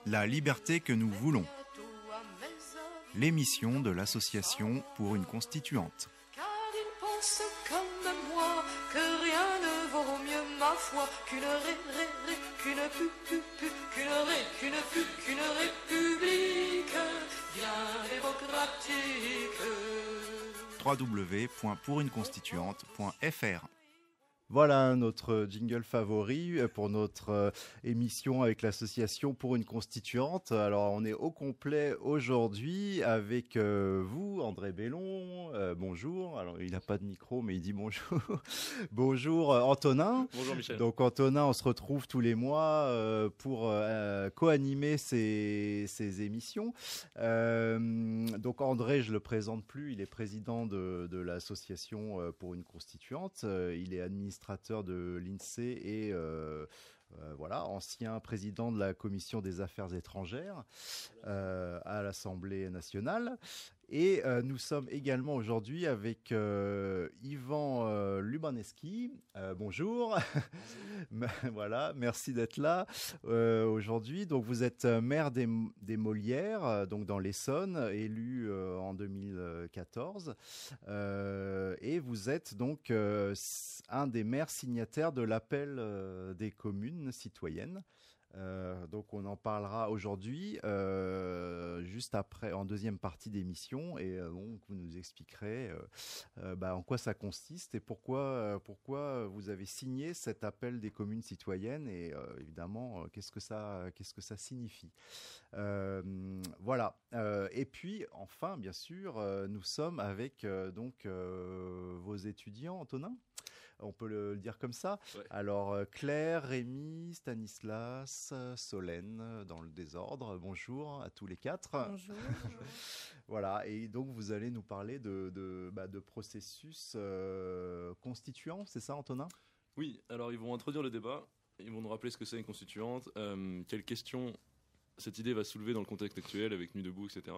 La liberté que nous voulons. L'émission de l'association pour une constituante. Car ils pensent comme moi que rien ne vaut mieux ma foi qu'une république bien démocratique. www.pouruneconstituante.fr. Voilà notre jingle favori pour notre émission avec l'association pour une constituante. Alors on est au complet aujourd'hui avec vous, André Bellon. Bonjour. Alors il n'a pas de micro mais il dit bonjour. Bonjour Antonin. Bonjour Michel. Donc Antonin, on se retrouve tous les mois pour co-animer ces émissions. Donc André, je le présente plus. Il est président de l'association pour une constituante. Il est administrateur de l'INSEE et voilà, ancien président de la Commission des Affaires étrangères à l'Assemblée nationale. Et nous sommes également aujourd'hui avec Yvan Lubaneski. Bonjour. Voilà, merci d'être là aujourd'hui. Donc vous êtes maire des Molières, donc dans l'Essonne, élu en 2014. Et vous êtes donc un des maires signataires de l'appel des communes citoyennes. Donc on en parlera aujourd'hui, juste après, en deuxième partie d'émission, et donc vous nous expliquerez en quoi ça consiste et pourquoi vous avez signé cet appel des communes citoyennes et évidemment qu'est-ce que ça signifie. Voilà. Et puis enfin, bien sûr, nous sommes avec vos étudiants, Antonin. On peut le dire comme ça. Ouais. Alors, Claire, Rémi, Stanislas, Solène, dans le désordre. Bonjour à tous les quatre. Bonjour. Voilà, et donc vous allez nous parler de processus constituant, c'est ça, Antonin ? Oui, alors ils vont introduire le débat, ils vont nous rappeler ce que c'est une constituante, quelles questions cette idée va soulever dans le contexte actuel avec Nuit debout, etc.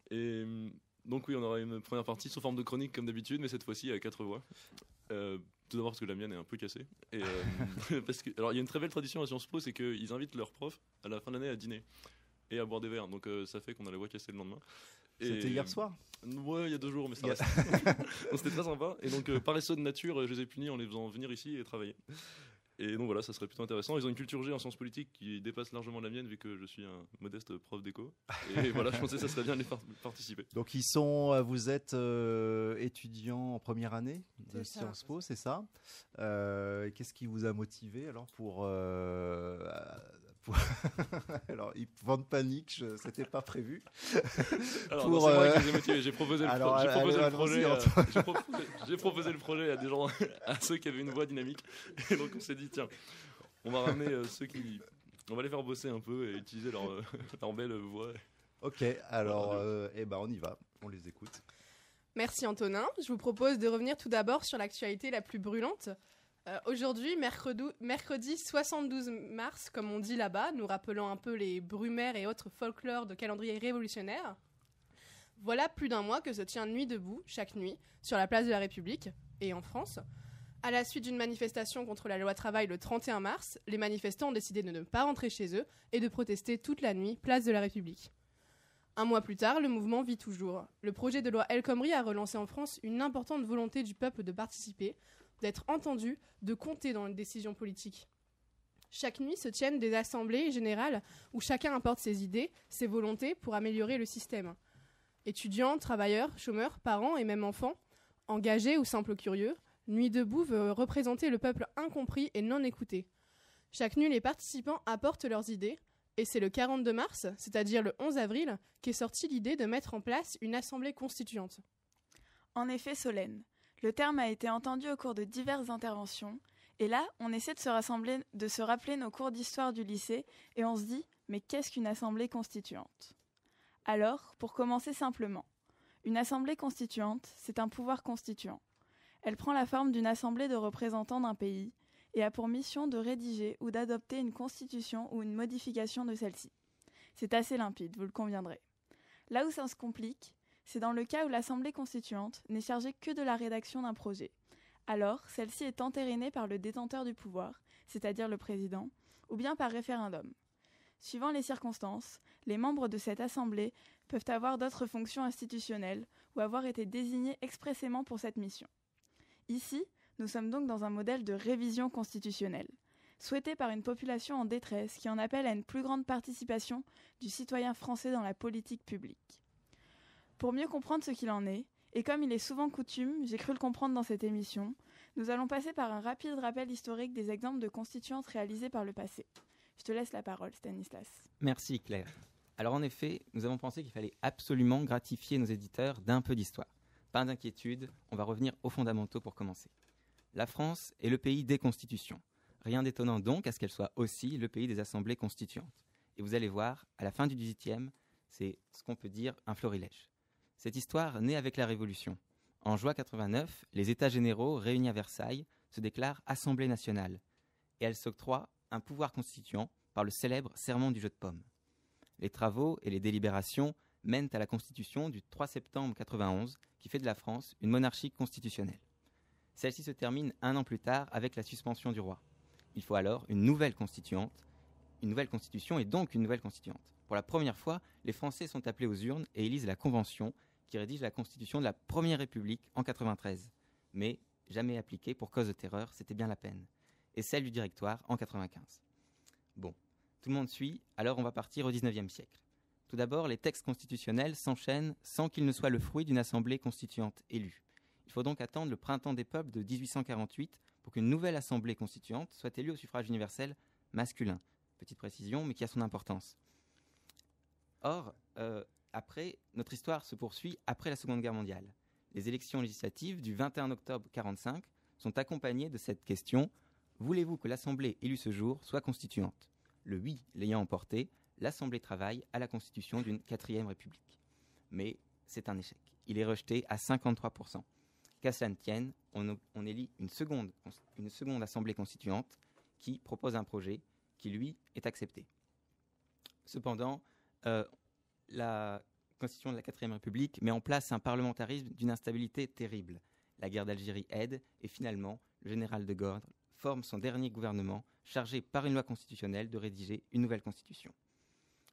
Et donc oui, on aura une première partie sous forme de chronique comme d'habitude, mais cette fois-ci à 4 voix. Tout d'abord parce que la mienne est un peu cassée. Et parce que, alors il y a une très belle tradition à Sciences Po, c'est qu'ils invitent leurs profs à la fin de l'année à dîner et à boire des verres. Donc ça fait qu'on a la voix cassée le lendemain. C'était hier soir ? Ouais, il y a 2 jours, mais ça reste. Donc c'était très sympa. Et donc paresseux de nature, je les ai punis en les faisant venir ici et travailler. Et donc voilà, ça serait plutôt intéressant. Ils ont une culture G en sciences politiques qui dépasse largement la mienne vu que je suis un modeste prof d'éco. Et voilà, je pensais que ça serait bien de les participer. Donc vous êtes étudiant en première année de Sciences Po, c'est ça ? Qu'est-ce qui vous a motivé alors pour... Alors, vent de panique, c'était pas prévu. Alors, non, c'est moi qui les ai motivés. J'ai proposé le projet à des gens, à ceux qui avaient une voix dynamique. Et donc, on s'est dit, tiens, on va ramener on va les faire bosser un peu et utiliser leur belle voix. Ok, alors, on y va, on les écoute. Merci Antonin. Je vous propose de revenir tout d'abord sur l'actualité la plus brûlante. Aujourd'hui, mercredi 72 mars, comme on dit là-bas, nous rappelant un peu les Brumaires et autres folklores de calendrier révolutionnaire. Voilà plus d'un mois que se tient Nuit debout, chaque nuit, sur la place de la République, et en France. À la suite d'une manifestation contre la loi travail le 31 mars, les manifestants ont décidé de ne pas rentrer chez eux et de protester toute la nuit, place de la République. Un mois plus tard, le mouvement vit toujours. Le projet de loi El Khomri a relancé en France une importante volonté du peuple de participer, d'être entendu, de compter dans les décisions politiques. Chaque nuit se tiennent des assemblées générales où chacun apporte ses idées, ses volontés pour améliorer le système. Étudiants, travailleurs, chômeurs, parents et même enfants, engagés ou simples curieux, Nuit debout veut représenter le peuple incompris et non écouté. Chaque nuit, les participants apportent leurs idées, et c'est le 42 mars, c'est-à-dire le 11 avril, qu'est sortie l'idée de mettre en place une assemblée constituante. En effet, Solène, le terme a été entendu au cours de diverses interventions, et là, on essaie de se rappeler nos cours d'histoire du lycée, et on se dit, mais qu'est-ce qu'une assemblée constituante ? Alors, pour commencer simplement, une assemblée constituante, c'est un pouvoir constituant. Elle prend la forme d'une assemblée de représentants d'un pays, et a pour mission de rédiger ou d'adopter une constitution ou une modification de celle-ci. C'est assez limpide, vous le conviendrez. Là où ça se complique, c'est dans le cas où l'Assemblée constituante n'est chargée que de la rédaction d'un projet. Alors, celle-ci est entérinée par le détenteur du pouvoir, c'est-à-dire le président, ou bien par référendum. Suivant les circonstances, les membres de cette assemblée peuvent avoir d'autres fonctions institutionnelles ou avoir été désignés expressément pour cette mission. Ici, nous sommes donc dans un modèle de révision constitutionnelle, souhaité par une population en détresse qui en appelle à une plus grande participation du citoyen français dans la politique publique. Pour mieux comprendre ce qu'il en est, et comme il est souvent coutume, j'ai cru le comprendre dans cette émission, nous allons passer par un rapide rappel historique des exemples de constituantes réalisées par le passé. Je te laisse la parole, Stanislas. Merci Claire. Alors en effet, nous avons pensé qu'il fallait absolument gratifier nos éditeurs d'un peu d'histoire. Pas d'inquiétude, on va revenir aux fondamentaux pour commencer. La France est le pays des constitutions. Rien d'étonnant donc à ce qu'elle soit aussi le pays des assemblées constituantes. Et vous allez voir, à la fin du XVIIIe, c'est ce qu'on peut dire un florilège. Cette histoire naît avec la Révolution. En juin 89, les États généraux réunis à Versailles se déclarent Assemblée nationale. Et elle s'octroie un pouvoir constituant par le célèbre serment du jeu de paume. Les travaux et les délibérations mènent à la Constitution du 3 septembre 91 qui fait de la France une monarchie constitutionnelle. Celle-ci se termine un an plus tard avec la suspension du roi. Il faut alors une nouvelle constitution et donc une nouvelle constituante. Pour la première fois, les Français sont appelés aux urnes et élisent la Convention qui rédige la Constitution de la Première République en 93. Mais jamais appliquée pour cause de terreur, c'était bien la peine. Et celle du Directoire en 95. Bon, tout le monde suit, alors on va partir au XIXe siècle. Tout d'abord, les textes constitutionnels s'enchaînent sans qu'ils ne soient le fruit d'une assemblée constituante élue. Il faut donc attendre le printemps des peuples de 1848 pour qu'une nouvelle assemblée constituante soit élue au suffrage universel masculin. Petite précision, mais qui a son importance. Or, après, notre histoire se poursuit après la Seconde Guerre mondiale. Les élections législatives du 21 octobre 1945 sont accompagnées de cette question: voulez-vous que l'Assemblée élue ce jour soit constituante? Le oui l'ayant emporté, l'Assemblée travaille à la constitution d'une 4e République. Mais c'est un échec. Il est rejeté à 53%. Qu'à cela ne tienne, on élit une seconde Assemblée constituante qui propose un projet qui, lui, est accepté. Cependant, la Constitution de la 4e République met en place un parlementarisme d'une instabilité terrible. La guerre d'Algérie aide et finalement, le général de Gaulle forme son dernier gouvernement chargé par une loi constitutionnelle de rédiger une nouvelle constitution.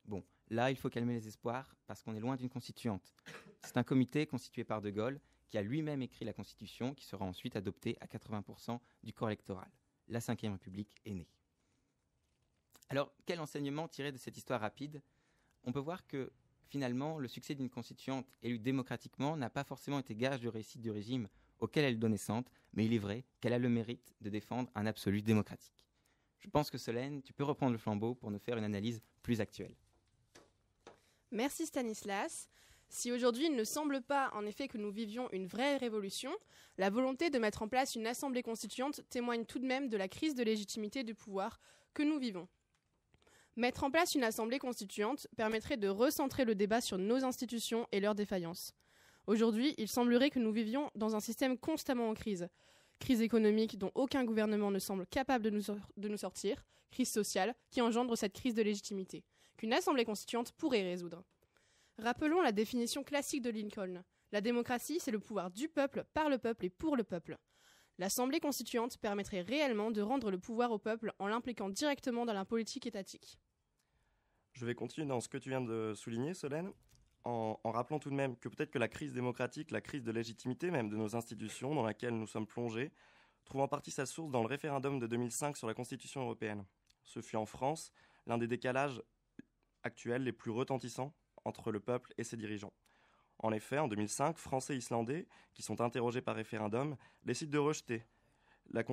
Bon, là, il faut calmer les espoirs parce qu'on est loin d'une constituante. C'est un comité constitué par de Gaulle qui a lui-même écrit la constitution qui sera ensuite adoptée à 80% du corps électoral. La 5e République est née. Alors, quel enseignement tirer de cette histoire rapide? On peut voir que finalement, le succès d'une constituante élue démocratiquement n'a pas forcément été gage de réussite du régime auquel elle est naissante, mais il est vrai qu'elle a le mérite de défendre un absolu démocratique. Je pense que Solène, tu peux reprendre le flambeau pour nous faire une analyse plus actuelle. Merci Stanislas. Si aujourd'hui il ne semble pas en effet que nous vivions une vraie révolution, la volonté de mettre en place une assemblée constituante témoigne tout de même de la crise de légitimité du pouvoir que nous vivons. Mettre en place une assemblée constituante permettrait de recentrer le débat sur nos institutions et leurs défaillances. Aujourd'hui, il semblerait que nous vivions dans un système constamment en crise. Crise économique dont aucun gouvernement ne semble capable de nous sortir, crise sociale qui engendre cette crise de légitimité, qu'une assemblée constituante pourrait résoudre. Rappelons la définition classique de Lincoln. La démocratie, c'est le pouvoir du peuple, par le peuple et pour le peuple. L'assemblée constituante permettrait réellement de rendre le pouvoir au peuple en l'impliquant directement dans la politique étatique. Je vais continuer dans ce que tu viens de souligner, Solène, en rappelant tout de même que peut-être que la crise démocratique, la crise de légitimité même de nos institutions dans laquelle nous sommes plongés, trouve en partie sa source dans le référendum de 2005 sur la Constitution européenne. Ce fut en France l'un des décalages actuels les plus retentissants entre le peuple et ses dirigeants. En effet, en 2005, Français et Islandais, qui sont interrogés par référendum, décident de rejeter la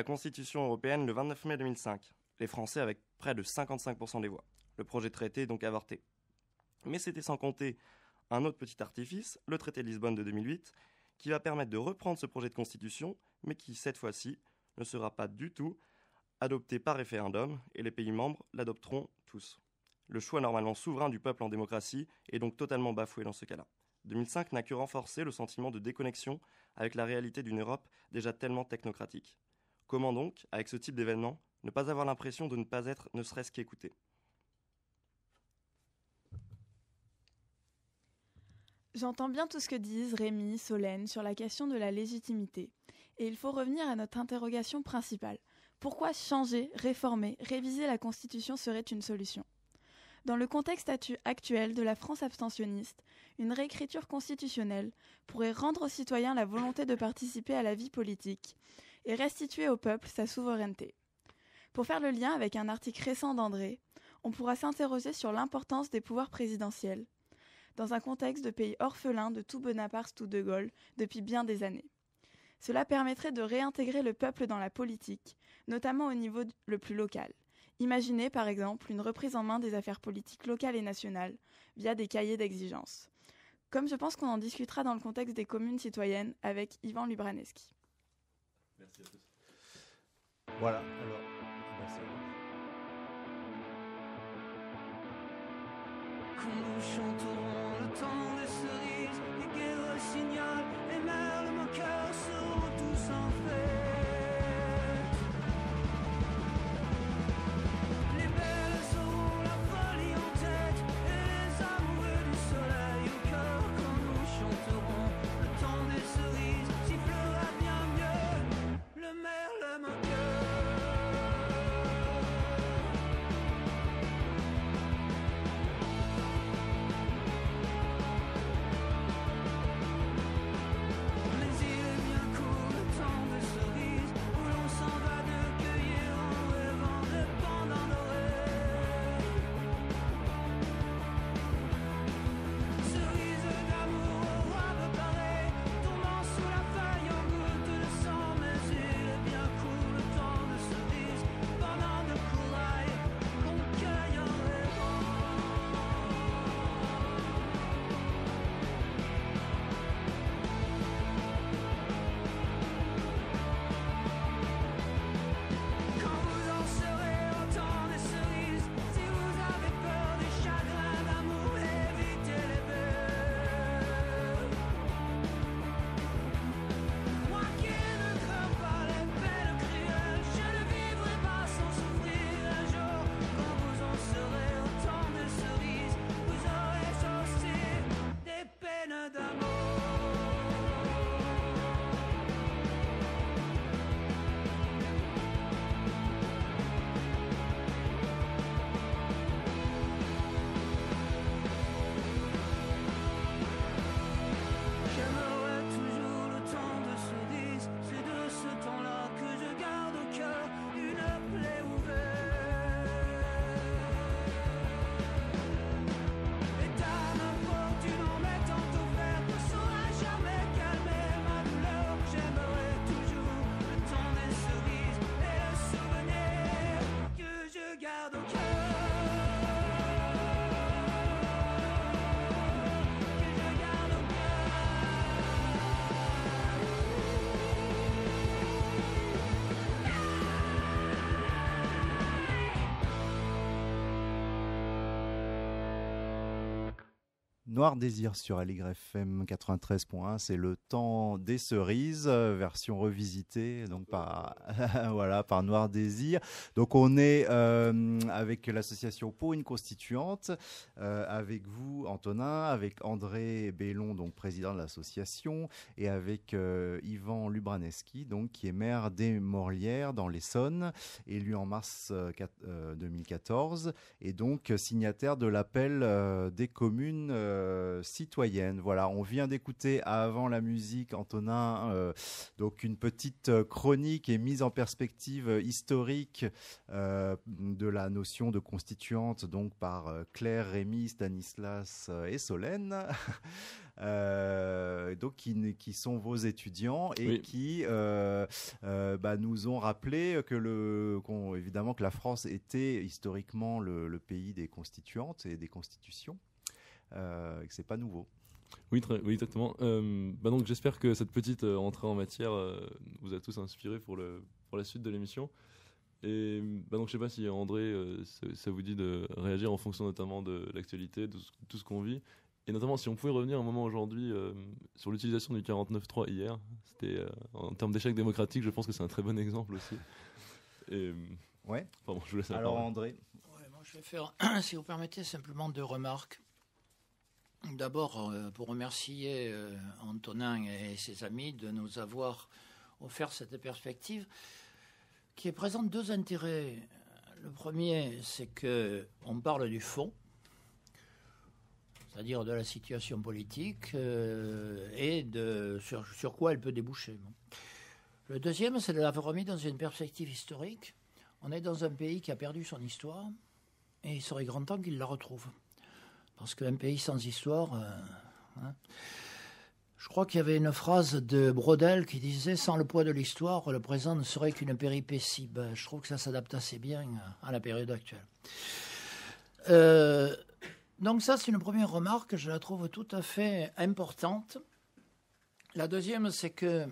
Constitution européenne le 29 mai 2005. Les Français avec près de 55% des voix. Le projet de traité est donc avorté. Mais c'était sans compter un autre petit artifice, le traité de Lisbonne de 2008, qui va permettre de reprendre ce projet de constitution, mais qui, cette fois-ci, ne sera pas du tout adopté par référendum, et les pays membres l'adopteront tous. Le choix normalement souverain du peuple en démocratie est donc totalement bafoué dans ce cas-là. 2005 n'a que renforcé le sentiment de déconnexion avec la réalité d'une Europe déjà tellement technocratique. Comment donc, avec ce type d'événement, ne pas avoir l'impression de ne pas être ne serait-ce qu'écouté? J'entends bien tout ce que disent Rémi, Solène sur la question de la légitimité. Et il faut revenir à notre interrogation principale. Pourquoi changer, réformer, réviser la Constitution serait une solution ? Dans le contexte actuel de la France abstentionniste, une réécriture constitutionnelle pourrait rendre aux citoyens la volonté de participer à la vie politique et restituer au peuple sa souveraineté. Pour faire le lien avec un article récent d'André, on pourra s'interroger sur l'importance des pouvoirs présidentiels, dans un contexte de pays orphelin de tout Bonaparte ou de Gaulle depuis bien des années. Cela permettrait de réintégrer le peuple dans la politique, notamment au niveau le plus local. Imaginez par exemple une reprise en main des affaires politiques locales et nationales via des cahiers d'exigences. Comme je pense qu'on en discutera dans le contexte des communes citoyennes avec Ivan Lubraneski. Merci à tous. Voilà, alors, c'est bon. Quand nous chanterons le temps des cerises, les guerres signalent, les merles moqueurs seront tous en fête. Les belles auront la folie en tête, et les amoureux du soleil au cœur. Quand nous chanterons le temps des cerises, sifflera bien mieux le merle moqueur. Noir Désir sur AligrefM 93.1, c'est le temps des cerises, version revisitée donc par voilà par Noir Désir. Donc on est avec l'association Pour une Constituante, avec vous Antonin, avec André Bellon donc président de l'association et avec Ivan Lubraneski donc qui est maire des Morlières dans l'Essonne, élu en mars 2014 et donc signataire de l'appel des communes citoyenne. Voilà, on vient d'écouter avant la musique, Antonin, donc une petite chronique et mise en perspective historique de la notion de constituante, donc par Claire, Rémi, Stanislas et Solène. Donc qui sont vos étudiants et oui. Qui nous ont rappelé évidemment que la France était historiquement le pays des constituantes et des constitutions. Que c'est pas nouveau. Oui, exactement. Donc j'espère que cette petite entrée en matière vous a tous inspiré pour la suite de l'émission. Et donc je sais pas si André, ça vous dit de réagir en fonction notamment de l'actualité, de tout ce qu'on vit, et notamment si on pouvait revenir un moment aujourd'hui sur l'utilisation du 49.3 hier. C'était en termes d'échec démocratique, je pense que c'est un très bon exemple aussi. Et ouais. Pardon, je vous laisse la parole. parole. André. Ouais, moi je vais faire, si vous permettez, simplement 2 remarques. D'abord, pour remercier Antonin et ses amis de nous avoir offert cette perspective qui présente deux intérêts. Le premier, c'est qu'on parle du fond, c'est-à-dire de la situation politique et sur quoi elle peut déboucher. Le deuxième, c'est de l'avoir remis dans une perspective historique. On est dans un pays qui a perdu son histoire et il serait grand temps qu'il la retrouve. Parce qu'un pays sans histoire... Je crois qu'il y avait une phrase de Braudel qui disait « Sans le poids de l'histoire, le présent ne serait qu'une péripétie ». Je trouve que ça s'adapte assez bien à la période actuelle. Donc ça, c'est une première remarque, je la trouve tout à fait importante. La deuxième, c'est que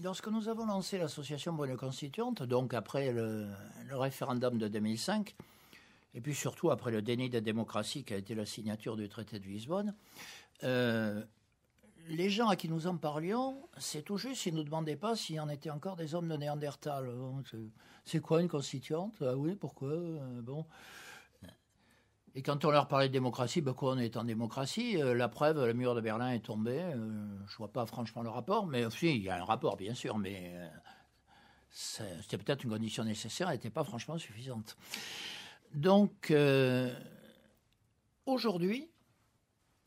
lorsque nous avons lancé l'association pour une constituante, donc après le référendum de 2005, et puis surtout après le déni de démocratie qui a été la signature du traité de Lisbonne, les gens à qui nous en parlions, c'est tout juste, ils ne nous demandaient pas s'il y en était encore des hommes de Néandertal. C'est quoi une constituante? Ah oui, pourquoi? Bon. Et quand on leur parlait de démocratie, quoi, on est en démocratie. La preuve, le mur de Berlin est tombé. Je ne vois pas franchement le rapport, mais si, il y a un rapport, bien sûr, mais c'était peut-être une condition nécessaire, elle n'était pas franchement suffisante. Donc, aujourd'hui,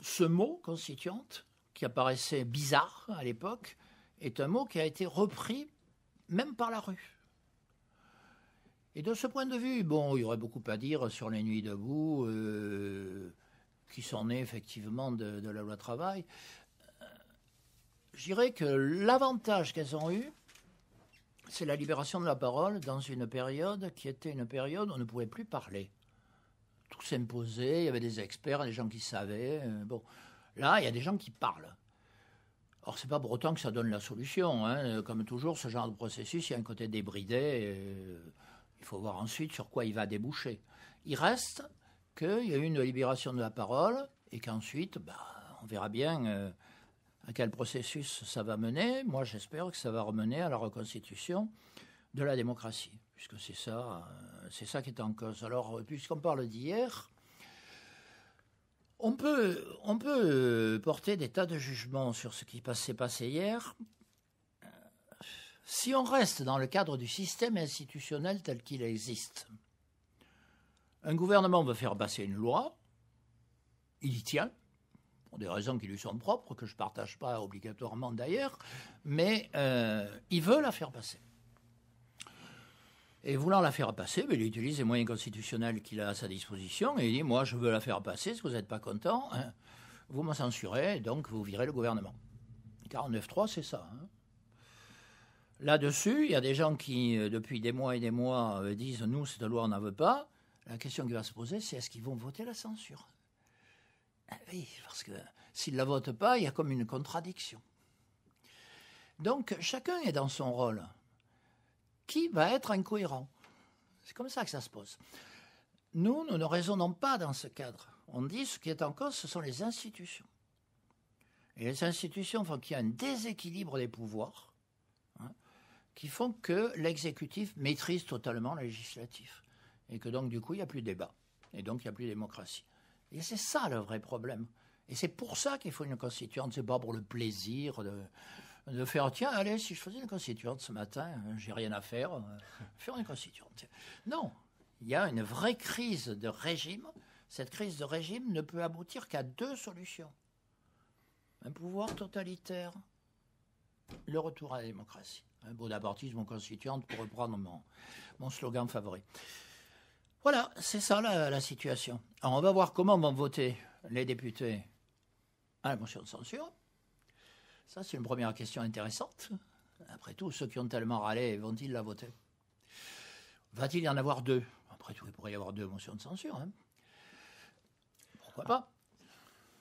ce mot, constituante, qui apparaissait bizarre à l'époque, est un mot qui a été repris même par la rue. Et de ce point de vue, bon, il y aurait beaucoup à dire sur les Nuits debout, qui sont nées effectivement de la loi travail. Je dirais que l'avantage qu'elles ont eu, c'est la libération de la parole dans une période qui était une période où on ne pouvait plus parler. Tout s'imposait, il y avait des experts, des gens qui savaient. Bon, là, il y a des gens qui parlent. Or, c'est pas pour autant que ça donne la solution. Comme toujours, ce genre de processus, il y a un côté débridé. Il faut voir ensuite sur quoi il va déboucher. Il reste qu'il y a eu une libération de la parole et qu'ensuite, on verra bien à quel processus ça va mener. Moi, j'espère que ça va remener à la reconstitution de la démocratie, puisque c'est ça qui est en cause. Alors, puisqu'on parle d'hier, on peut porter des tas de jugements sur ce qui s'est passé hier. Si on reste dans le cadre du système institutionnel tel qu'il existe, un gouvernement veut faire passer une loi, il y tient, pour des raisons qui lui sont propres, que je ne partage pas obligatoirement d'ailleurs, mais il veut la faire passer. Et voulant la faire passer, il utilise les moyens constitutionnels qu'il a à sa disposition et il dit « Moi, je veux la faire passer, si vous n'êtes pas content, vous me censurez, donc vous virez le gouvernement. » 49.3, c'est ça. Là-dessus, il y a des gens qui, depuis des mois et des mois, disent « Nous, cette loi, on n'en veut pas. » La question qui va se poser, c'est est-ce qu'ils vont voter la censure? Oui, parce que s'ils ne la votent pas, il y a comme une contradiction. Donc, chacun est dans son rôle. Qui va être incohérent? C'est comme ça que ça se pose. Nous ne raisonnons pas dans ce cadre. On dit ce qui est en cause, ce sont les institutions. Et les institutions font qu'il y a un déséquilibre des pouvoirs qui font que l'exécutif maîtrise totalement le législatif. Et que donc, du coup, il n'y a plus de débat. Et donc, il n'y a plus de démocratie. Et c'est ça le vrai problème. Et c'est pour ça qu'il faut une constituante. C'est pas pour le plaisir de faire, tiens, allez, si je faisais une constituante ce matin, j'ai rien à faire, faire une constituante. Non, il y a une vraie crise de régime. Cette crise de régime ne peut aboutir qu'à deux solutions. Un pouvoir totalitaire, le retour à la démocratie. Un bonapartisme constituante, pour reprendre mon slogan favori. Voilà, c'est ça la situation. Alors, on va voir comment vont voter les députés à la motion de censure. Ça, c'est une première question intéressante. Après tout, ceux qui ont tellement râlé, vont-ils la voter? Va-t-il y en avoir deux? Après tout, il pourrait y avoir deux motions de censure. Pourquoi pas?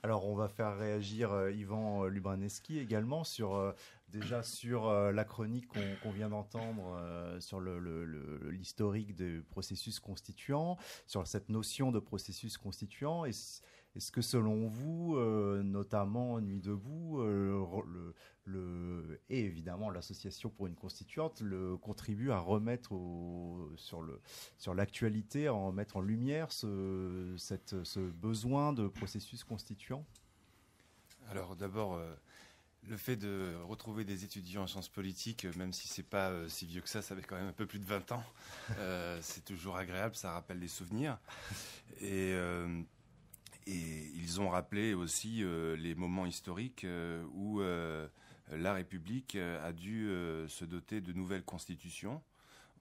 Alors, on va faire réagir Yvan Lubraneski également sur la chronique qu'on vient d'entendre sur l'historique du processus constituant, sur cette notion de processus constituant. Est-ce que selon vous, notamment Nuit debout, et évidemment l'association pour une constituante contribue à remettre sur l'actualité, à remettre en lumière ce besoin de processus constituant? Alors d'abord, Le fait de retrouver des étudiants en sciences politiques, même si c'est pas si vieux que ça fait quand même un peu plus de 20 ans, c'est toujours agréable, ça rappelle des souvenirs. Et ils ont rappelé aussi les moments historiques où la République a dû se doter de nouvelles constitutions.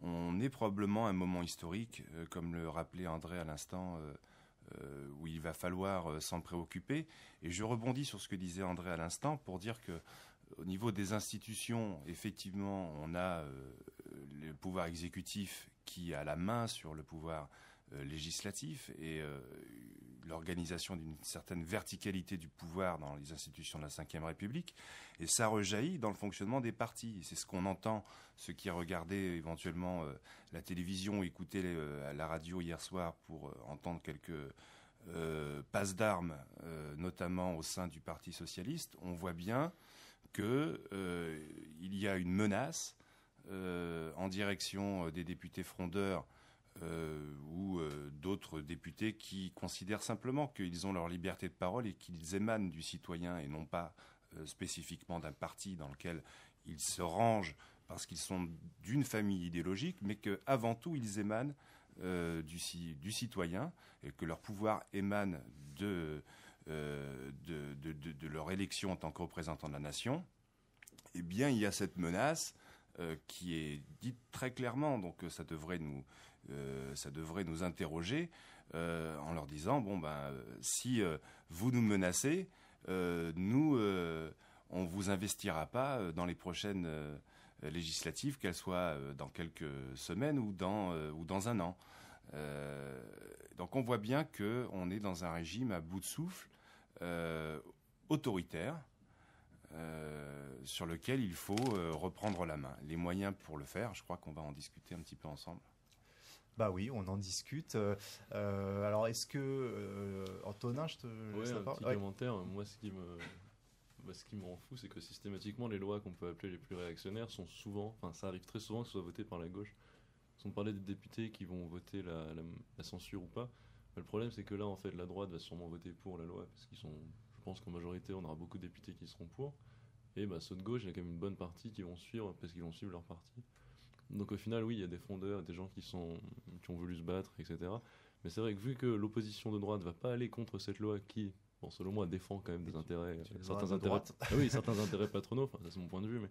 On est probablement à un moment historique, comme le rappelait André à l'instant, où il va falloir s'en préoccuper. Et je rebondis sur ce que disait André à l'instant pour dire que au niveau des institutions, effectivement, on a le pouvoir exécutif qui a la main sur le pouvoir législatif et l'organisation d'une certaine verticalité du pouvoir dans les institutions de la Ve République. Et ça rejaillit dans le fonctionnement des partis. C'est ce qu'on entend, ceux qui regardaient éventuellement la télévision ou écoutaient la radio hier soir pour entendre quelques passes d'armes, notamment au sein du Parti socialiste. On voit bien qu'il y a une menace en direction des députés frondeurs ou d'autres députés qui considèrent simplement qu'ils ont leur liberté de parole et qu'ils émanent du citoyen et non pas spécifiquement d'un parti dans lequel ils se rangent parce qu'ils sont d'une famille idéologique, mais qu'avant tout ils émanent du citoyen et que leur pouvoir émane de leur élection en tant que représentant de la nation. Eh bien, il y a cette menace qui est dite très clairement, donc ça devrait nous interroger en leur disant si vous nous menacez, nous on vous investira pas dans les prochaines législatives, qu'elles soient dans quelques semaines ou dans un an. Donc on voit bien qu'on est dans un régime à bout de souffle, autoritaire, sur lequel il faut reprendre la main. Les moyens pour le faire, je crois qu'on va en discuter un petit peu ensemble. Bah oui, on en discute. Alors, est-ce que Antonin, je te laisse la parole. Un petit commentaire. Moi, ce qui me rend fou, c'est que systématiquement, les lois qu'on peut appeler les plus réactionnaires sont souvent, enfin, ça arrive très souvent que ce soit voté par la gauche. On parlait des députés qui vont voter la censure ou pas. Mais le problème, c'est que là, en fait, la droite va sûrement voter pour la loi, parce qu'ils sont, je pense qu'en majorité, on aura beaucoup de députés qui seront pour. Et ceux de gauche, il y a quand même une bonne partie qui vont suivre, parce qu'ils vont suivre leur parti. Donc au final, oui, il y a des frondeurs, des gens qui ont voulu se battre, etc. Mais c'est vrai que vu que l'opposition de droite ne va pas aller contre cette loi qui, selon moi, défend quand même des intérêts, certains intérêts patronaux, enfin, ça c'est mon point de vue, mais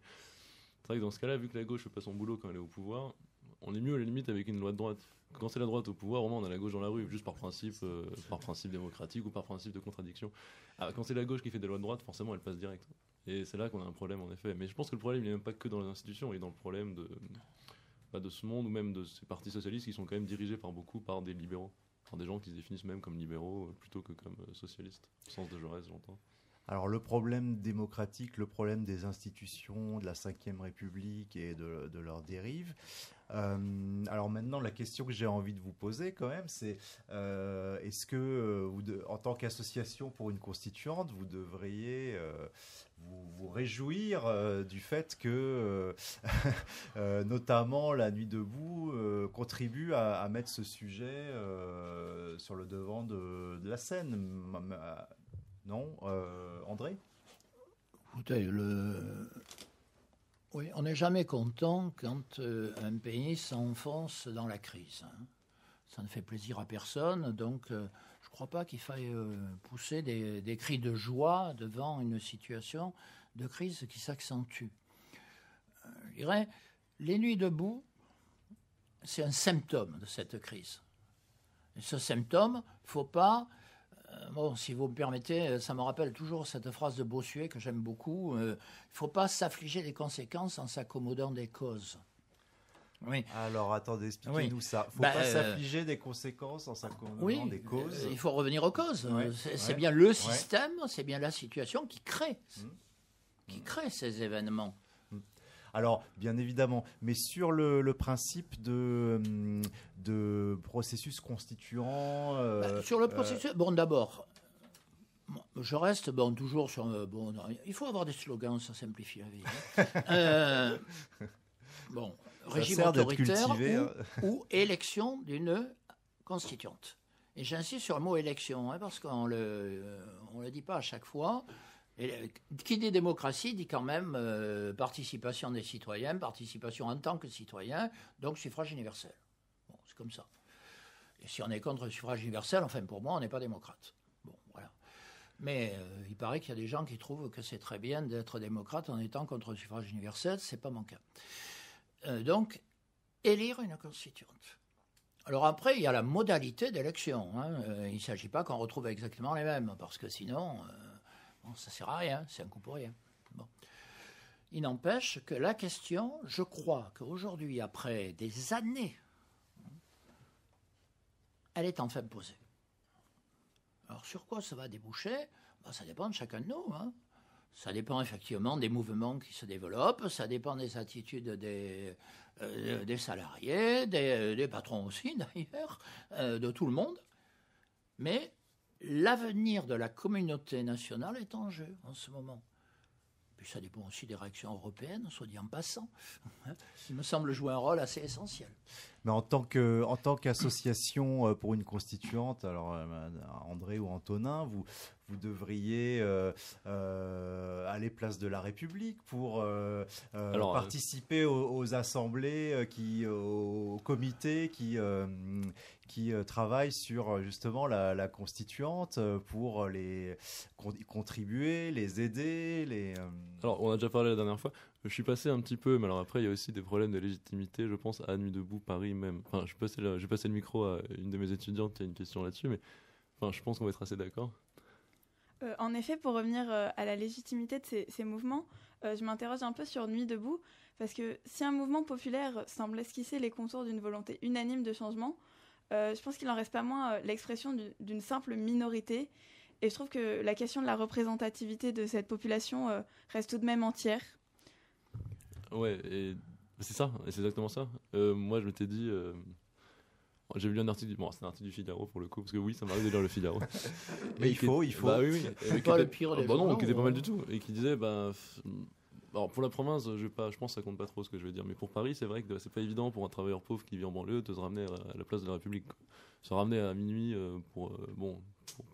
c'est vrai que dans ce cas-là, vu que la gauche fait pas son boulot quand elle est au pouvoir, on est mieux à la limite avec une loi de droite. Quand c'est la droite au pouvoir, au moins on a la gauche dans la rue, juste par principe démocratique ou par principe de contradiction. Quand c'est la gauche qui fait des lois de droite, forcément elle passe direct. Et c'est là qu'on a un problème en effet. Mais je pense que le problème il n'est même pas que dans les institutions, il est dans le problème de ce monde ou même de ces partis socialistes qui sont quand même dirigés par des libéraux, par des gens qui se définissent même comme libéraux plutôt que comme socialistes, au sens de Jaurès j'entends. Alors le problème démocratique, le problème des institutions, de la Ve République et de leurs dérives. Alors maintenant, la question que j'ai envie de vous poser quand même, c'est est-ce que en tant qu'association pour une constituante, vous devriez vous réjouir du fait que notamment la Nuit debout contribue à mettre ce sujet sur le devant de la scène. Non, André ? Écoutez, oui, on n'est jamais content quand un pays s'enfonce dans la crise. Ça ne fait plaisir à personne, donc je ne crois pas qu'il faille pousser des cris de joie devant une situation de crise qui s'accentue. Je dirais, les Nuits debout, c'est un symptôme de cette crise. Et ce symptôme, il ne faut pas... si vous me permettez, ça me rappelle toujours cette phrase de Bossuet que j'aime beaucoup. Il ne faut pas s'affliger des conséquences en s'accommodant des causes. Oui. Alors, attendez, expliquez-nous ça. Il ne faut pas s'affliger des conséquences en s'accommodant des causes. Il faut revenir aux causes. Ouais. C'est bien le système, c'est bien la situation qui crée ces événements. Alors, bien évidemment, mais sur le principe de processus constituant... sur le processus... Bon, d'abord, je reste toujours sur... il faut avoir des slogans, ça simplifie la vie. Régime autoritaire ou élection d'une constituante. Et j'insiste sur le mot élection, parce qu'on ne le dit pas à chaque fois. Et qui dit démocratie dit quand même participation des citoyens, participation en tant que citoyen, donc suffrage universel. Bon, c'est comme ça. Et si on est contre le suffrage universel, enfin pour moi, on n'est pas démocrate. Bon, voilà. Mais il paraît qu'il y a des gens qui trouvent que c'est très bien d'être démocrate en étant contre le suffrage universel. C'est pas mon cas. Donc, élire une constituante. Alors après, il y a la modalité d'élection. Il ne s'agit pas qu'on retrouve exactement les mêmes, parce que sinon, ça ne sert à rien, c'est un coup pour rien. Bon. Il n'empêche que la question, je crois qu'aujourd'hui, après des années, elle est enfin posée. Alors sur quoi ça va déboucher ? Ça dépend de chacun de nous. Ça dépend effectivement des mouvements qui se développent, ça dépend des attitudes des salariés, des patrons aussi d'ailleurs, de tout le monde. Mais l'avenir de la communauté nationale est en jeu en ce moment. Puis ça dépend aussi des réactions européennes, soit dit en passant. Il me semble jouer un rôle assez essentiel. Mais en tant qu'association pour une constituante, alors André ou Antonin, vous devriez aller place de la République pour participer aux assemblées, aux comités qui travaillent sur justement la constituante pour contribuer, les aider. Alors, on a déjà parlé la dernière fois. Je suis passé un petit peu, mais alors après, il y a aussi des problèmes de légitimité, je pense, à Nuit debout, Paris même. Enfin, j'ai passé le micro à une de mes étudiantes qui a une question là-dessus, mais enfin, je pense qu'on va être assez d'accord. En effet, pour revenir à la légitimité de ces mouvements, je m'interroge un peu sur Nuit debout, parce que si un mouvement populaire semble esquisser les contours d'une volonté unanime de changement, je pense qu'il n'en reste pas moins l'expression d'une simple minorité. Et je trouve que la question de la représentativité de cette population reste tout de même entière. Ouais, et c'est ça, et c'est exactement ça. Moi, je m'étais dit... J'ai lu un article, c'est un article du Figaro pour le coup, parce que oui, ça m'arrive de lire le Figaro. Mais il faut. Bah oui. C'est pas le pire des non, qui était pas mal du tout, et qui disait, alors pour la province, je pense que ça compte pas trop ce que je vais dire, mais pour Paris, c'est vrai que c'est pas évident pour un travailleur pauvre qui vit en banlieue de se ramener à la place de la République. Se ramener à minuit pour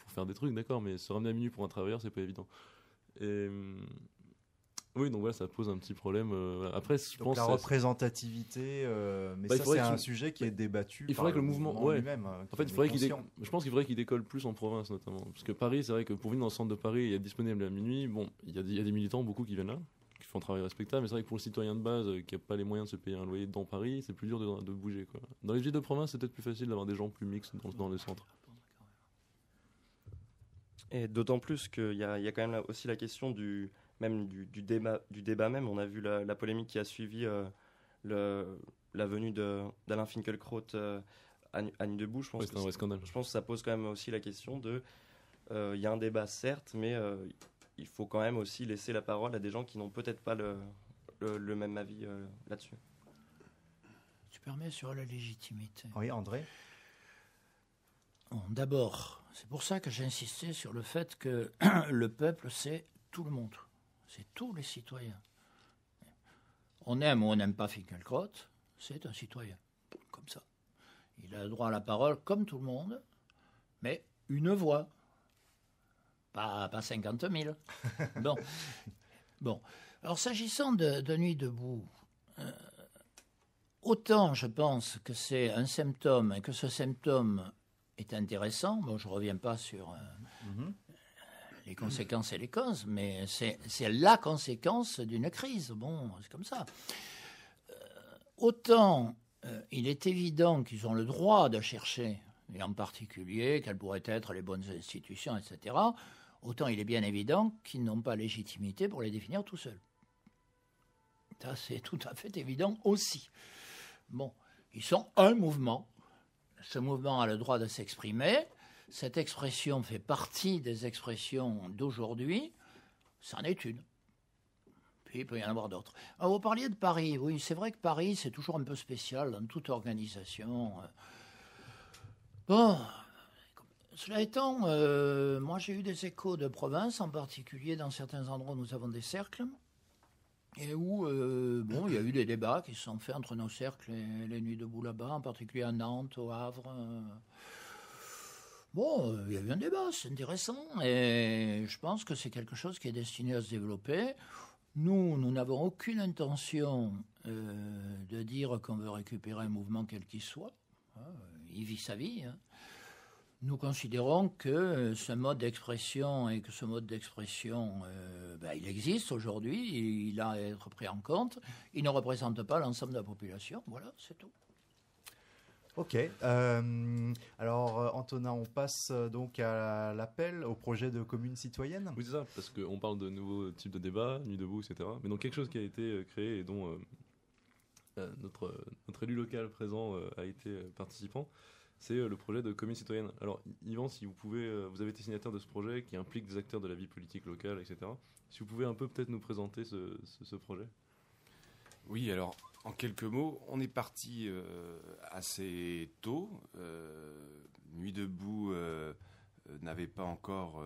faire des trucs, d'accord, mais se ramener à minuit pour un travailleur, c'est pas évident. Et oui, donc voilà, ça pose un petit problème. Après, je pense la représentativité, mais ça c'est un sujet qui est débattu. Il faudrait que le mouvement lui-même. En fait, je pense qu'il faudrait qu'il décolle plus en province notamment, parce que Paris, c'est vrai que pour venir dans le centre de Paris et être disponible à minuit, il y a des militants beaucoup qui viennent là, qui font un travail respectable. Mais c'est vrai que pour le citoyen de base qui n'a pas les moyens de se payer un loyer dans Paris, c'est plus dur de bouger, quoi. Dans les villes de province, c'est peut-être plus facile d'avoir des gens plus mixtes dans le centre. Et d'autant plus qu'il y a quand même aussi la question du débat même. On a vu la polémique qui a suivi la venue d'Alain Finkielkraut à Nuit debout. Je pense c'est un vrai scandale. Je pense que ça pose quand même aussi la question de... Il y a un débat certes, mais il faut quand même aussi laisser la parole à des gens qui n'ont peut-être pas le même avis là-dessus. Tu permets sur la légitimité. Oui, André. Bon, d'abord, c'est pour ça que j'ai insisté sur le fait que le peuple, c'est tout le monde. C'est tous les citoyens. On aime ou on n'aime pas Finkielkraut, c'est un citoyen, comme ça. Il a le droit à la parole comme tout le monde, mais une voix, pas 50 000. Bon. Alors s'agissant de Nuit debout, autant je pense que c'est un symptôme et que ce symptôme est intéressant. Bon, je ne reviens pas sur... les conséquences et les causes, mais c'est la conséquence d'une crise. Bon, c'est comme ça. Autant il est évident qu'ils ont le droit de chercher, et en particulier quelles pourraient être les bonnes institutions, etc., autant il est bien évident qu'ils n'ont pas légitimité pour les définir tout seuls. Ça, c'est tout à fait évident aussi. Bon, ils sont un mouvement. Ce mouvement a le droit de s'exprimer. Cette expression fait partie des expressions d'aujourd'hui, c'en est une. Puis il peut y en avoir d'autres. Alors, vous parliez de Paris, oui, c'est vrai que Paris, c'est toujours un peu spécial dans toute organisation. Bon, cela étant, moi j'ai eu des échos de province, en particulier dans certains endroits où nous avons des cercles, et où il y a eu des débats qui se sont faits entre nos cercles et les Nuits debout là-bas, en particulier à Nantes, au Havre... Bon, il y a eu un débat, c'est intéressant, et je pense que c'est quelque chose qui est destiné à se développer. Nous n'avons aucune intention de dire qu'on veut récupérer un mouvement quel qu'il soit. Il vit sa vie. Nous considérons que ce mode d'expression il existe aujourd'hui, il a à être pris en compte. Il ne représente pas l'ensemble de la population. Voilà, c'est tout. Ok. Alors, Antonin, on passe donc à l'appel au projet de commune citoyenne. Oui, c'est ça, parce qu'on parle de nouveaux types de débats, Nuit debout, etc. Mais donc quelque chose qui a été créé et dont notre élu local présent a été participant, c'est le projet de commune citoyenne. Alors, Yvan, si vous pouvez, vous avez été signataire de ce projet qui implique des acteurs de la vie politique locale, etc. Si vous pouvez un peu peut-être nous présenter ce projet. Oui, alors, en quelques mots, on est parti assez tôt. Nuit debout n'avait pas encore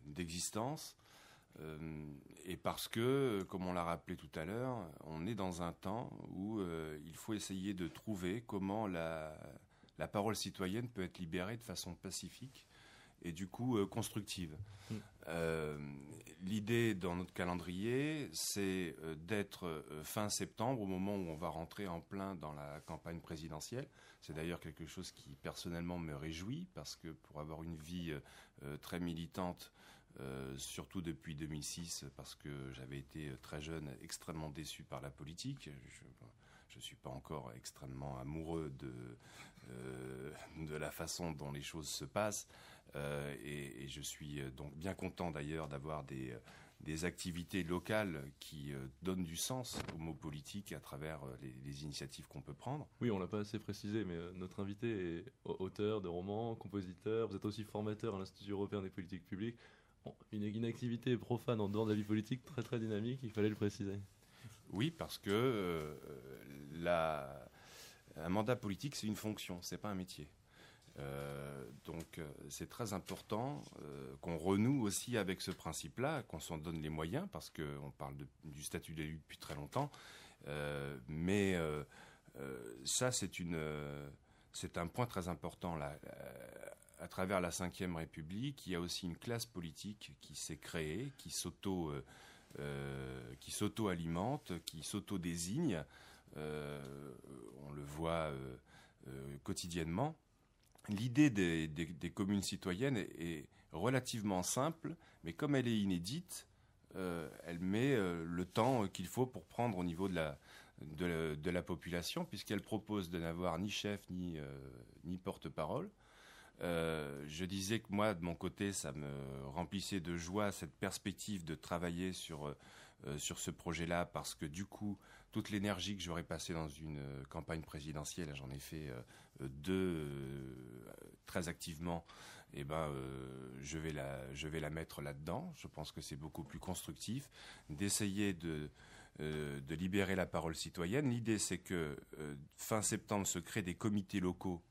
d'existence. Et parce que, comme on l'a rappelé tout à l'heure, on est dans un temps où il faut essayer de trouver comment la parole citoyenne peut être libérée de façon pacifique et du coup constructive. L'idée dans notre calendrier, c'est d'être fin septembre, au moment où on va rentrer en plein dans la campagne présidentielle. C'est d'ailleurs quelque chose qui personnellement me réjouit, parce que pour avoir une vie très militante, surtout depuis 2006, parce que j'avais été très jeune, extrêmement déçu par la politique. Je ne suis pas encore extrêmement amoureux de la façon dont les choses se passent. Et je suis donc bien content d'ailleurs d'avoir des activités locales qui donnent du sens au mot politique à travers les initiatives qu'on peut prendre. Oui, on l'a pas assez précisé, mais notre invité est auteur de romans, compositeur. Vous êtes aussi formateur à l'Institut européen des politiques publiques. Bon, une activité profane en dehors de la vie politique très très dynamique, il fallait le préciser. Oui, parce que un mandat politique, c'est une fonction, c'est pas un métier. Donc c'est très important qu'on renoue aussi avec ce principe-là, qu'on s'en donne les moyens, parce qu'on parle du statut d'élu depuis très longtemps. Mais ça, c'est un point très important là. À travers la Ve République, il y a aussi une classe politique qui s'est créée, qui s'auto-alimente, qui s'auto-désigne. On le voit quotidiennement. L'idée des communes citoyennes est relativement simple, mais comme elle est inédite, elle met le temps qu'il faut pour prendre au niveau de la population, puisqu'elle propose de n'avoir ni chef ni porte-parole. Je disais que moi, de mon côté, ça me remplissait de joie cette perspective de travailler sur ce projet-là, parce que du coup, toute l'énergie que j'aurais passée dans une campagne présidentielle, j'en ai fait deux très activement, et je vais la mettre là-dedans. Je pense que c'est beaucoup plus constructif d'essayer de libérer la parole citoyenne. L'idée, c'est que fin septembre se créent des comités locaux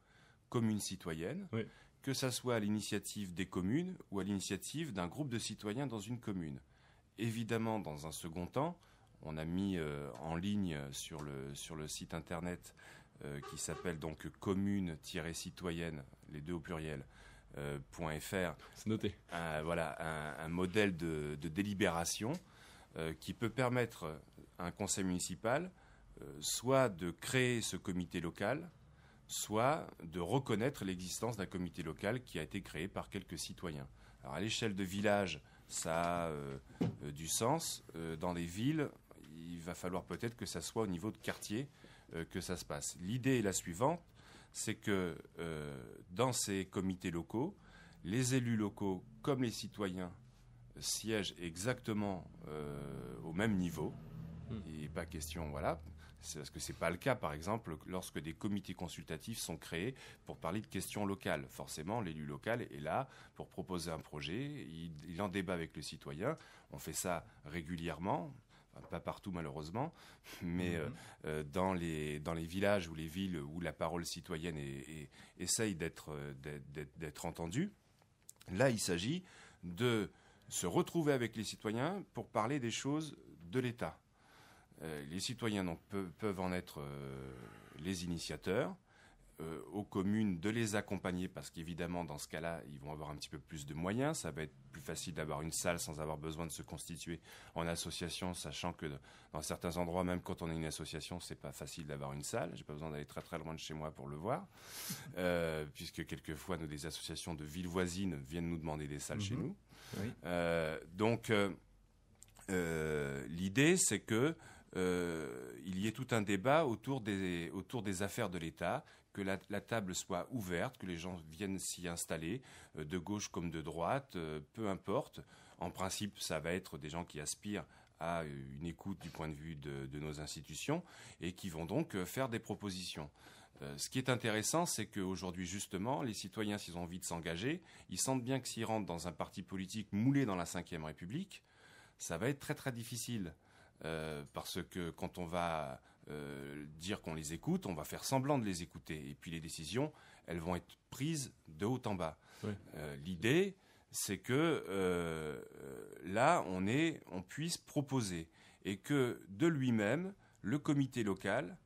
communes citoyennes, oui, que ça soit à l'initiative des communes ou à l'initiative d'un groupe de citoyens dans une commune. Évidemment, dans un second temps, on a mis en ligne sur le site internet qui s'appelle donc commune-citoyenne, les deux au pluriel, .fr. C'est noté. Un modèle de délibération qui peut permettre à un conseil municipal soit de créer ce comité local, soit de reconnaître l'existence d'un comité local qui a été créé par quelques citoyens. Alors à l'échelle de village, ça a du sens. Dans les villes, il va falloir peut-être que ça soit au niveau de quartier que ça se passe. L'idée est la suivante, c'est que dans ces comités locaux, les élus locaux comme les citoyens siègent exactement au même niveau. Il n'est pas question, voilà. C'est parce que ce n'est pas le cas, par exemple, lorsque des comités consultatifs sont créés pour parler de questions locales. Forcément, l'élu local est là pour proposer un projet, il en débat avec le citoyen. On fait ça régulièrement, enfin, pas partout malheureusement, mais dans les villages ou les villes où la parole citoyenne essaye d'être entendue, là il s'agit de se retrouver avec les citoyens pour parler des choses de l'État. Les citoyens donc, peuvent en être les initiateurs. aux communes de les accompagner parce qu'évidemment, dans ce cas-là, ils vont avoir un petit peu plus de moyens. Ça va être plus facile d'avoir une salle sans avoir besoin de se constituer en association, sachant que dans certains endroits, même quand on est une association, c'est pas facile d'avoir une salle. J'ai pas besoin d'aller très très loin de chez moi pour le voir, puisque quelquefois, des associations de villes voisines viennent nous demander des salles chez nous. Oui. Donc, l'idée, c'est que il y ait tout un débat autour des affaires de l'État, que la table soit ouverte, que les gens viennent s'y installer, de gauche comme de droite, peu importe. En principe, ça va être des gens qui aspirent à une écoute du point de vue de nos institutions et qui vont donc faire des propositions. Ce qui est intéressant, c'est qu'aujourd'hui, justement, les citoyens, s'ils ont envie de s'engager, ils sentent bien que s'ils rentrent dans un parti politique moulé dans la Ve République, ça va être très très difficile. Parce que quand on va dire qu'on les écoute, on va faire semblant de les écouter. Et puis les décisions, elles vont être prises de haut en bas. Oui. L'idée, c'est que là, on puisse proposer et que de lui-même, le comité local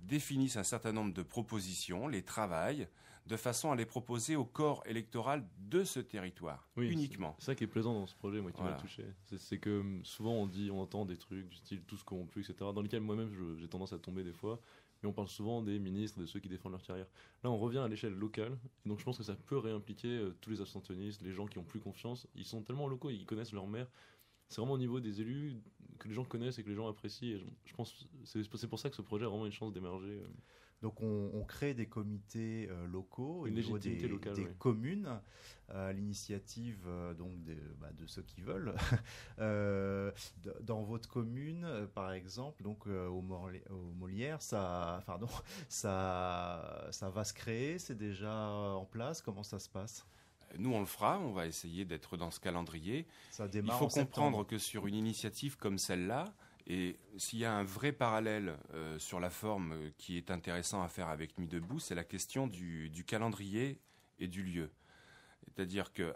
définisse un certain nombre de propositions, les travaille, de façon à les proposer au corps électoral de ce territoire, uniquement. C'est ça qui est plaisant dans ce projet, moi, qui Voilà. m'a touché. C'est que souvent on entend des trucs du style tous corrompus, etc., dans lesquels moi-même j'ai tendance à tomber des fois, mais on parle souvent des ministres, de ceux qui défendent leur carrière. Là, on revient à l'échelle locale, et donc je pense que ça peut réimpliquer tous les abstentionnistes, les gens qui ont plus confiance. Ils sont tellement locaux, ils connaissent leur maire. C'est vraiment au niveau des élus que les gens connaissent et que les gens apprécient. Et je pense que c'est pour ça que ce projet a vraiment une chance d'émerger. Donc on crée des comités locaux au Une niveau légitimité locale, des oui. communes, à l'initiative donc de ceux qui veulent. Dans votre commune, par exemple, donc au Molière, ça va se créer, c'est déjà en place. Comment ça se passe? Nous, on le fera, on va essayer d'être dans ce calendrier. Ça Il démarre faut en comprendre septembre. que sur une initiative comme celle-là, et s'il y a un vrai parallèle sur la forme qui est intéressant à faire avec Nuit debout, c'est la question du calendrier et du lieu. C'est-à-dire que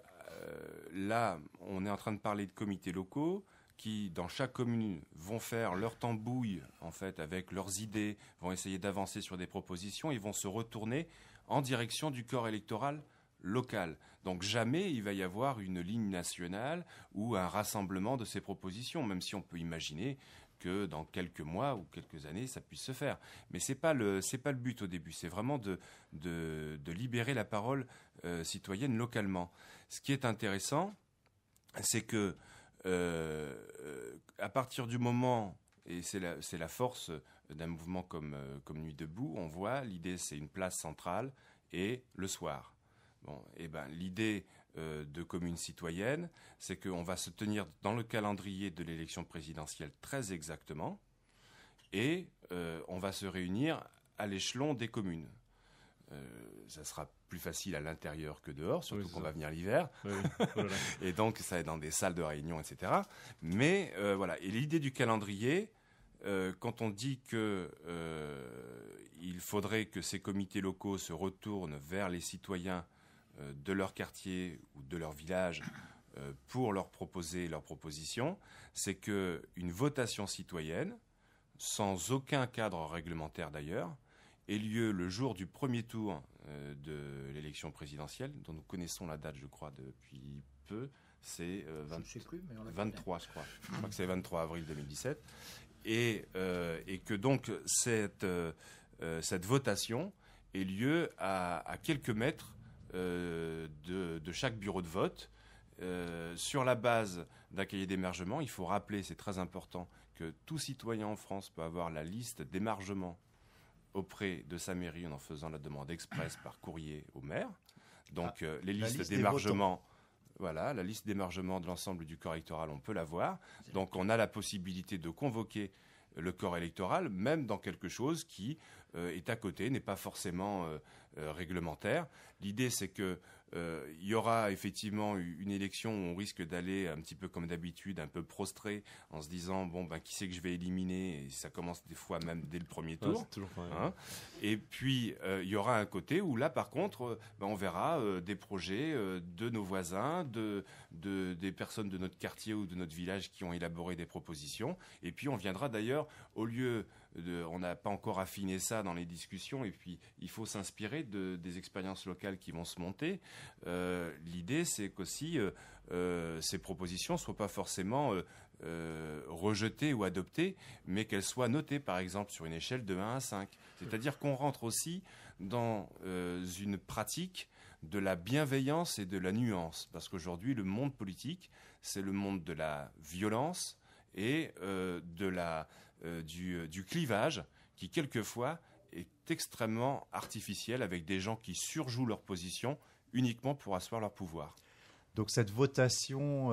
là, on est en train de parler de comités locaux qui, dans chaque commune, vont faire leur tambouille, en fait, avec leurs idées, vont essayer d'avancer sur des propositions et vont se retourner en direction du corps électoral local. Donc jamais il va y avoir une ligne nationale ou un rassemblement de ces propositions, même si on peut imaginer que dans quelques mois ou quelques années, ça puisse se faire. Mais c'est pas le but au début. C'est vraiment de libérer la parole citoyenne localement. Ce qui est intéressant, c'est que à partir du moment, et c'est la force d'un mouvement comme Nuit debout, on voit, l'idée c'est une place centrale et le soir. Bon, et ben l'idée de commune citoyenne, c'est qu'on va se tenir dans le calendrier de l'élection présidentielle très exactement, et on va se réunir à l'échelon des communes. Ça sera plus facile à l'intérieur que dehors, surtout qu'on va venir l'hiver. Oui, oui. Oh là là. Et donc, ça est dans des salles de réunion, etc. Mais voilà. Et l'idée du calendrier, quand on dit que il faudrait que ces comités locaux se retournent vers les citoyens de leur quartier ou de leur village pour leur proposer leurs propositions, c'est qu'une votation citoyenne, sans aucun cadre réglementaire d'ailleurs, ait lieu le jour du premier tour de l'élection présidentielle, dont nous connaissons la date, je crois, depuis peu. C'est 23, je crois. Je crois que c'est 23 avril 2017. Et que donc cette votation ait lieu à quelques mètres de chaque bureau de vote. Sur la base d'un cahier d'émargement, il faut rappeler, c'est très important, que tout citoyen en France peut avoir la liste d'émargement auprès de sa mairie en faisant la demande express par courrier au maire. Donc les listes d'émargement, voilà, la liste d'émargement de l'ensemble du corps électoral, on peut l'avoir. Donc on a la possibilité de convoquer le corps électoral, même dans quelque chose qui est à côté, n'est pas forcément réglementaire. L'idée, c'est que il y aura effectivement une élection où on risque d'aller un petit peu comme d'habitude, un peu prostré, en se disant bon ben qui c'est que je vais éliminer, et ça commence des fois même dès le premier tour. C'est toujours pareil. Hein. Et puis il y aura un côté où là par contre on verra des projets de nos voisins, des personnes de notre quartier ou de notre village qui ont élaboré des propositions. Et puis on viendra d'ailleurs, au lieu on n'a pas encore affiné ça dans les discussions, et puis il faut s'inspirer des expériences locales qui vont se monter. L'idée, c'est qu'aussi ces propositions ne soient pas forcément rejetées ou adoptées, mais qu'elles soient notées, par exemple, sur une échelle de 1 à 5. C'est-à-dire qu'on rentre aussi dans une pratique de la bienveillance et de la nuance, parce qu'aujourd'hui, le monde politique, c'est le monde de la violence et du clivage, qui quelquefois est extrêmement artificiel, avec des gens qui surjouent leur position uniquement pour asseoir leur pouvoir. Donc cette votation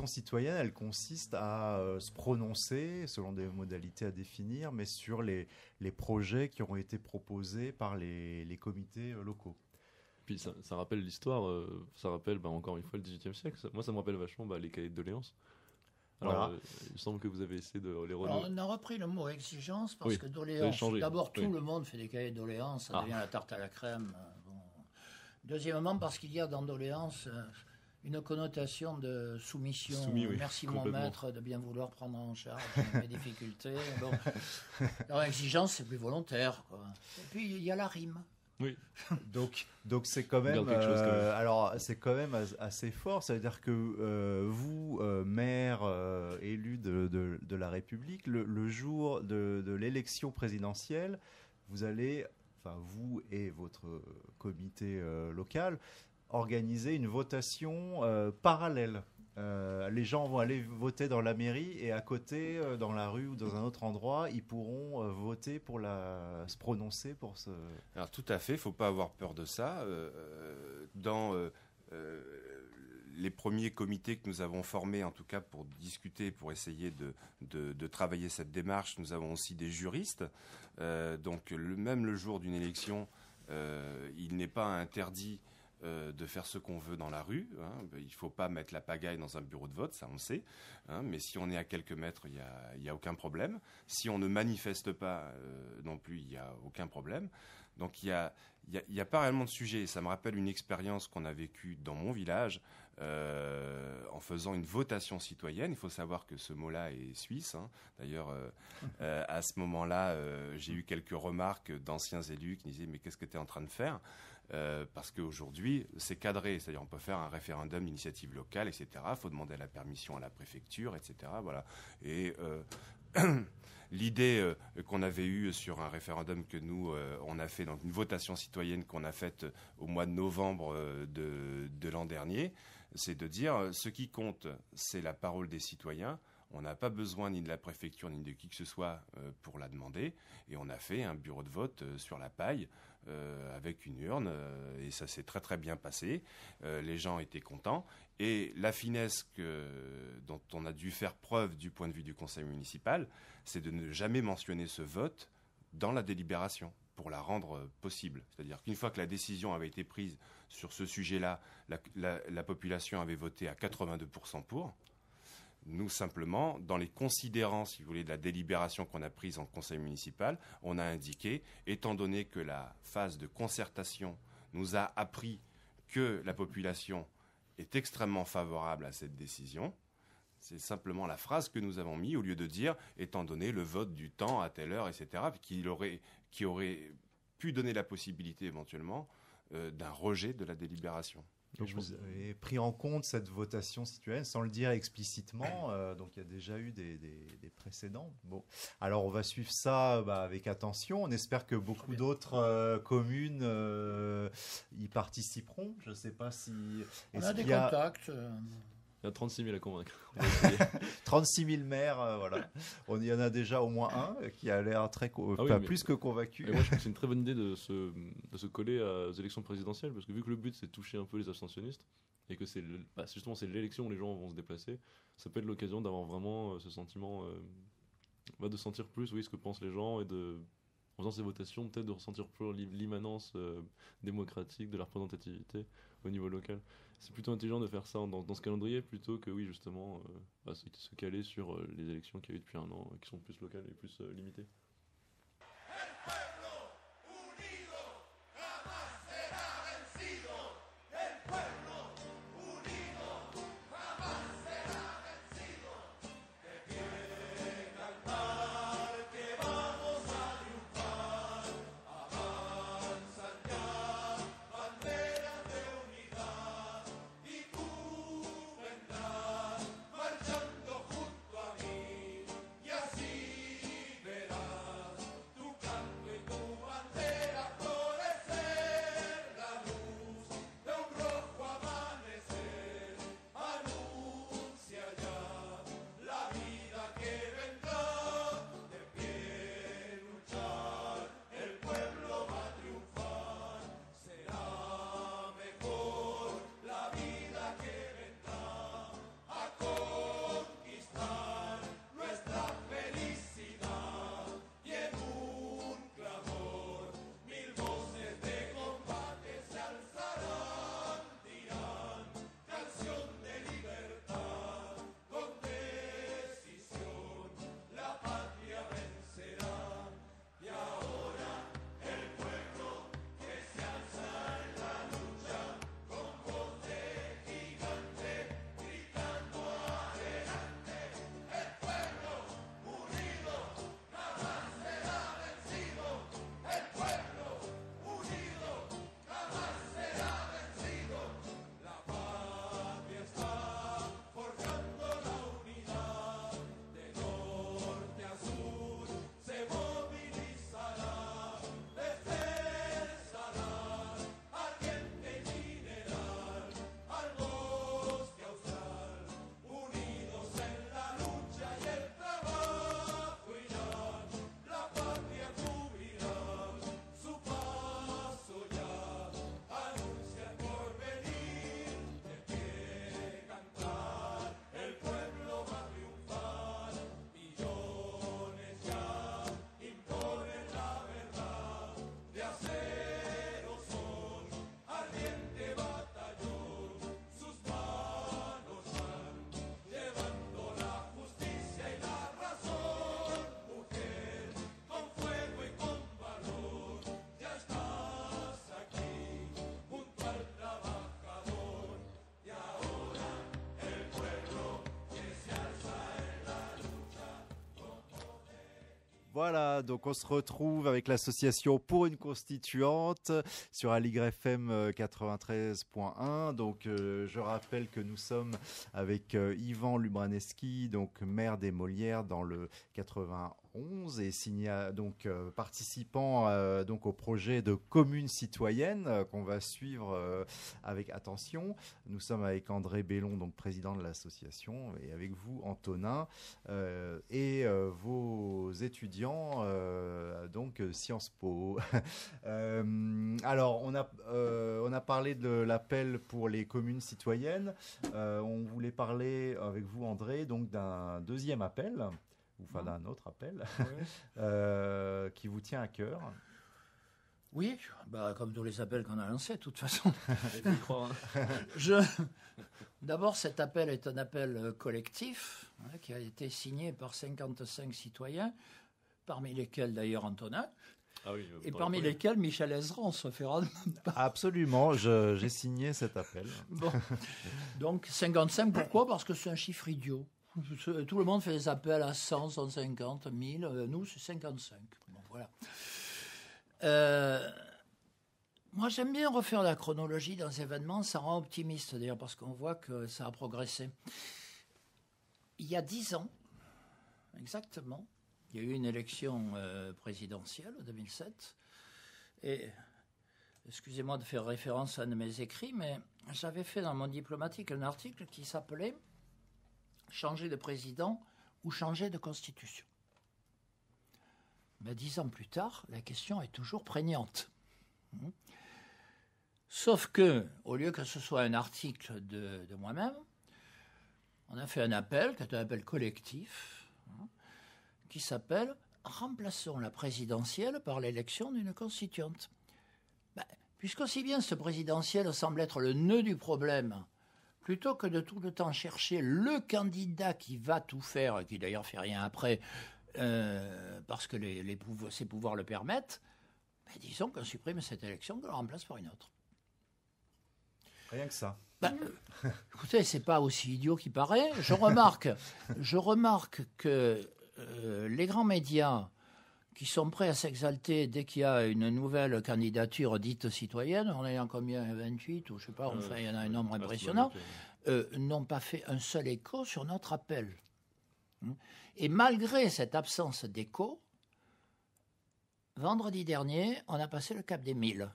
citoyenne, elle consiste à se prononcer, selon des modalités à définir, mais sur les projets qui ont été proposés par les comités locaux. Puis ça rappelle l'histoire, ça rappelle encore une fois le XVIIIe siècle. Moi, ça me rappelle vachement les cahiers de doléances. Alors, Voilà. Il me semble que vous avez essayé de les Alors, renouveler. on a repris le mot exigence parce Oui, que ça a doléance, changé. d'abord tout Oui. le monde fait des cahiers de doléances, ça Ah. devient la tarte à la crème. Bon. Deuxièmement, parce qu'il y a dans doléance une connotation de soumission. Soumis, oui, Merci mon complètement. maître de bien vouloir prendre en charge mes difficultés. Bon. Alors exigence, c'est plus volontaire, quoi. Et puis il y a la rime. Oui. Donc c'est quand On même, garde quelque chose, quand même. alors c'est quand même assez fort. Ça veut dire que vous, maire élu de la République, le jour de l'élection présidentielle, vous allez, enfin vous et votre comité local, organiser une votation parallèle. Les gens vont aller voter dans la mairie et à côté, dans la rue ou dans un autre endroit, ils pourront voter pour se prononcer pour ce. Alors tout à fait, il ne faut pas avoir peur de ça. Dans les premiers comités que nous avons formés, en tout cas pour discuter, pour essayer de travailler cette démarche, nous avons aussi des juristes. Donc même le jour d'une élection, il n'est pas interdit de faire ce qu'on veut dans la rue. Il ne faut pas mettre la pagaille dans un bureau de vote, ça on le sait. Mais si on est à quelques mètres, il n'y a aucun problème. Si on ne manifeste pas non plus, il n'y a aucun problème. Donc il n'y a pas réellement de sujet. Ça me rappelle une expérience qu'on a vécue dans mon village en faisant une votation citoyenne. Il faut savoir que ce mot-là est suisse. D'ailleurs, à ce moment-là, j'ai eu quelques remarques d'anciens élus qui disaient « mais qu'est-ce que tu es en train de faire ?» Parce qu'aujourd'hui, c'est cadré. C'est-à-dire on peut faire un référendum d'initiative locale, etc. Il faut demander la permission à la préfecture, etc. Voilà. Et l'idée qu'on avait eue sur un référendum que nous, on a fait, donc une votation citoyenne qu'on a faite au mois de novembre de l'an dernier, c'est de dire ce qui compte, c'est la parole des citoyens. On n'a pas besoin ni de la préfecture ni de qui que ce soit pour la demander. Et on a fait un bureau de vote sur la paille avec une urne et ça s'est très très bien passé. Les gens étaient contents. Et la finesse dont on a dû faire preuve du point de vue du conseil municipal, c'est de ne jamais mentionner ce vote dans la délibération pour la rendre possible. C'est-à-dire qu'une fois que la décision avait été prise sur ce sujet-là, la population avait voté à 82% pour. Nous, simplement, dans les considérants, si vous voulez, de la délibération qu'on a prise en conseil municipal, on a indiqué, étant donné que la phase de concertation nous a appris que la population est extrêmement favorable à cette décision, c'est simplement la phrase que nous avons mis au lieu de dire, étant donné le vote du temps à telle heure, etc., qui aurait pu donner la possibilité éventuellement d'un rejet de la délibération. Donc vous avez pris en compte cette votation citoyenne sans le dire explicitement, donc il y a déjà eu des précédents. Bon, alors on va suivre ça avec attention. On espère que beaucoup d'autres communes y participeront. Je ne sais pas si... On a des contacts. Il y a 36 000 à convaincre. 36 000 maires, voilà. Il y en a déjà au moins un qui a l'air plus que convaincu. Moi, je trouve que c'est une très bonne idée de se coller aux élections présidentielles, parce que vu que le but c'est de toucher un peu les abstentionnistes, et que c'est justement c'est l'élection où les gens vont se déplacer, ça peut être l'occasion d'avoir vraiment ce sentiment, de sentir plus ce que pensent les gens, et en faisant ces votations, peut-être de ressentir plus l'immanence démocratique de la représentativité au niveau local. C'est plutôt intelligent de faire ça dans ce calendrier plutôt que justement se caler sur les élections qu'il y a eu depuis un an, qui sont plus locales et plus limitées. Que Voilà, donc on se retrouve avec l'association pour une constituante sur Aligre FM 93.1. Donc je rappelle que nous sommes avec Yvan Lubraneski, donc maire des Molières dans le 91 et participant donc au projet de commune citoyenne qu'on va suivre avec attention. Nous sommes avec André Bellon, donc président de l'association, et avec vous Antonin et vos étudiants donc Sciences Po. Alors on a parlé de l'appel pour les communes citoyennes. On voulait parler avec vous André donc d'un deuxième appel, enfin d'un autre appel qui vous tient à cœur. Oui, comme tous les appels qu'on a lancés, de toute façon. D'abord, cet appel est un appel collectif qui a été signé par 55 citoyens, parmi lesquels d'ailleurs Antonin, et parmi lesquels Michel Ezran se fait rendre. Absolument, j'ai signé cet appel. Bon. Donc 55, pourquoi ? Parce que c'est un chiffre idiot. Tout le monde fait des appels à 100, 150, 1000. Nous, c'est 55. Bon, voilà. Moi, j'aime bien refaire la chronologie dans les événements. Ça rend optimiste, d'ailleurs, parce qu'on voit que ça a progressé. Il y a 10 ans, exactement, il y a eu une élection présidentielle en 2007. Et, excusez-moi de faire référence à un de mes écrits, mais j'avais fait dans mon diplomatique un article qui s'appelait « Changer de président ou changer de constitution ». Mais 10 ans plus tard, la question est toujours prégnante. Sauf que, au lieu que ce soit un article de moi-même, on a fait un appel, qui est un appel collectif, qui s'appelle « Remplaçons la présidentielle par l'élection d'une constituante ». Puisqu'aussi bien ce présidentiel semble être le nœud du problème, plutôt que de tout le temps chercher le candidat qui va tout faire, et qui d'ailleurs fait rien après, parce que ses pouvoirs le permettent, disons qu'on supprime cette élection, qu'on la remplace par une autre. Rien que ça. Écoutez, c'est pas aussi idiot qu'il paraît. Je remarque que les grands médias qui sont prêts à s'exalter dès qu'il y a une nouvelle candidature dite citoyenne, on est en combien, 28 ou je sais pas, enfin il y en a un nombre impressionnant, n'ont pas fait un seul écho sur notre appel. Et malgré cette absence d'écho, vendredi dernier, on a passé le cap des 1000.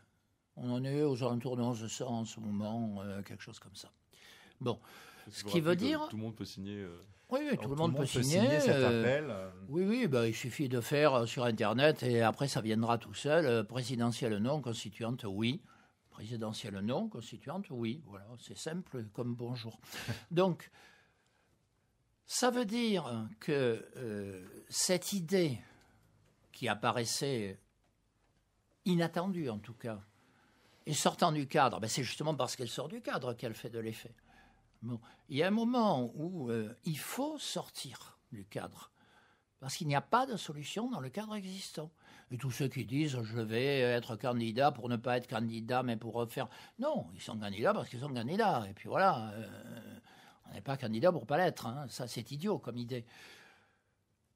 On en est aux alentours de 1100 en ce moment, quelque chose comme ça. Bon, ce qui veut dire... Tout le monde peut signer... Oui, tout le monde peut signer cet appel. Oui, il suffit de faire sur Internet et après ça viendra tout seul. Présidentielle non, constituante oui. Présidentielle non, constituante oui. Voilà, c'est simple comme bonjour. Donc, ça veut dire que cette idée qui apparaissait inattendue en tout cas, et sortant du cadre, c'est justement parce qu'elle sort du cadre qu'elle fait de l'effet. Bon, il y a un moment où il faut sortir du cadre, parce qu'il n'y a pas de solution dans le cadre existant. Et tous ceux qui disent « je vais être candidat pour ne pas être candidat, mais pour refaire ». Non, ils sont candidats parce qu'ils sont candidats. Et puis voilà, on n'est pas candidat pour ne pas l'être. Ça, c'est idiot comme idée.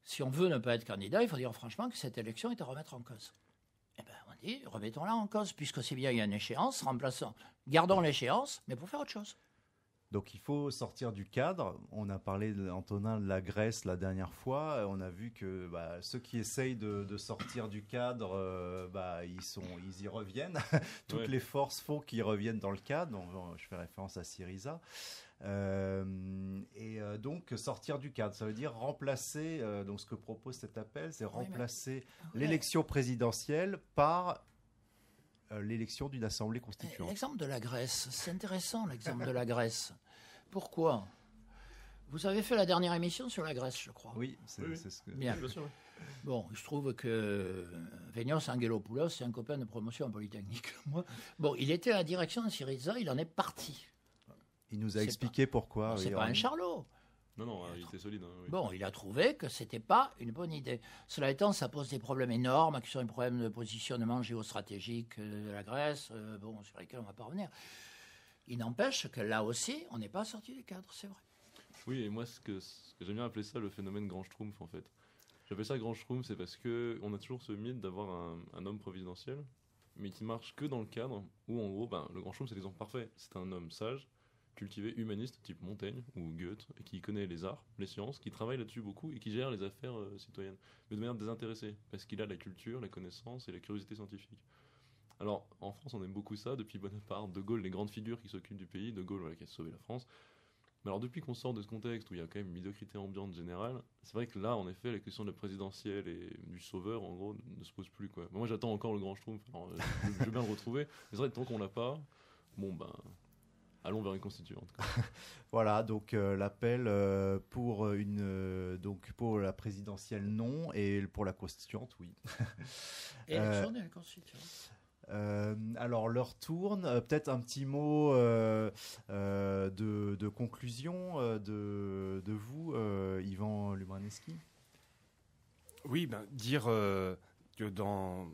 Si on veut ne pas être candidat, il faut dire franchement que cette élection est à remettre en cause. Eh bien, on dit, remettons-la en cause, puisque c'est bien, il y a une échéance, gardons l'échéance, mais pour faire autre chose. Donc il faut sortir du cadre. On a parlé, Antonin, de la Grèce la dernière fois. On a vu que ceux qui essayent de sortir du cadre, ils y reviennent. Toutes les forces font qu'ils reviennent dans le cadre. Donc, je fais référence à Syriza. Donc sortir du cadre, ça veut dire remplacer, donc ce que propose cet appel, c'est remplacer l'élection présidentielle par l'élection d'une assemblée constituante. L'exemple de la Grèce, c'est intéressant l'exemple de la Grèce. Pourquoi ? Vous avez fait la dernière émission sur la Grèce, je crois. Oui, c'est ce que... Bien. Bon, il se trouve que Vénios Angelopoulos, c'est un copain de promotion en Polytechnique. Bon, il était à la direction de Syriza, il en est parti. Il nous a expliqué pourquoi. C'est pas un charlot. Non, il était solide. Oui. Bon, il a trouvé que c'était pas une bonne idée. Cela étant, ça pose des problèmes énormes, qui sont des problèmes de positionnement géostratégique de la Grèce, sur lesquels on va pas revenir. Il n'empêche que là aussi, on n'est pas sorti du cadre, c'est vrai. Oui, et moi, ce que j'aime bien appeler ça le phénomène Grand Schtroumpf, en fait. J'appelle ça grand shroom, c'est parce que on a toujours ce mythe d'avoir un homme providentiel, mais qui marche que dans le cadre où, en gros, le grand shroom, c'est l'exemple parfait. C'est un homme sage, cultivé, humaniste, type Montaigne ou Goethe, et qui connaît les arts, les sciences, qui travaille là-dessus beaucoup et qui gère les affaires citoyennes, mais de manière désintéressée, parce qu'il a la culture, la connaissance et la curiosité scientifique. Alors, en France, on aime beaucoup ça, depuis Bonaparte, De Gaulle, les grandes figures qui s'occupent du pays, De Gaulle, voilà, qui a sauvé la France. Mais alors, depuis qu'on sort de ce contexte où il y a quand même une médiocrité ambiante générale, c'est vrai que là, en effet, la question de la présidentielle et du sauveur, en gros, ne se pose plus, quoi. Moi, j'attends encore le grand Schtroumpf, alors je veux bien le retrouver, mais c'est vrai que tant qu'on l'a pas, allons vers une constituante. Voilà, donc l'appel pour pour la présidentielle non et pour la constituante oui. Élection de la constituante. Alors l'heure tourne, peut-être un petit mot de conclusion de vous, Yvan Lubraneski. Oui, dire que dans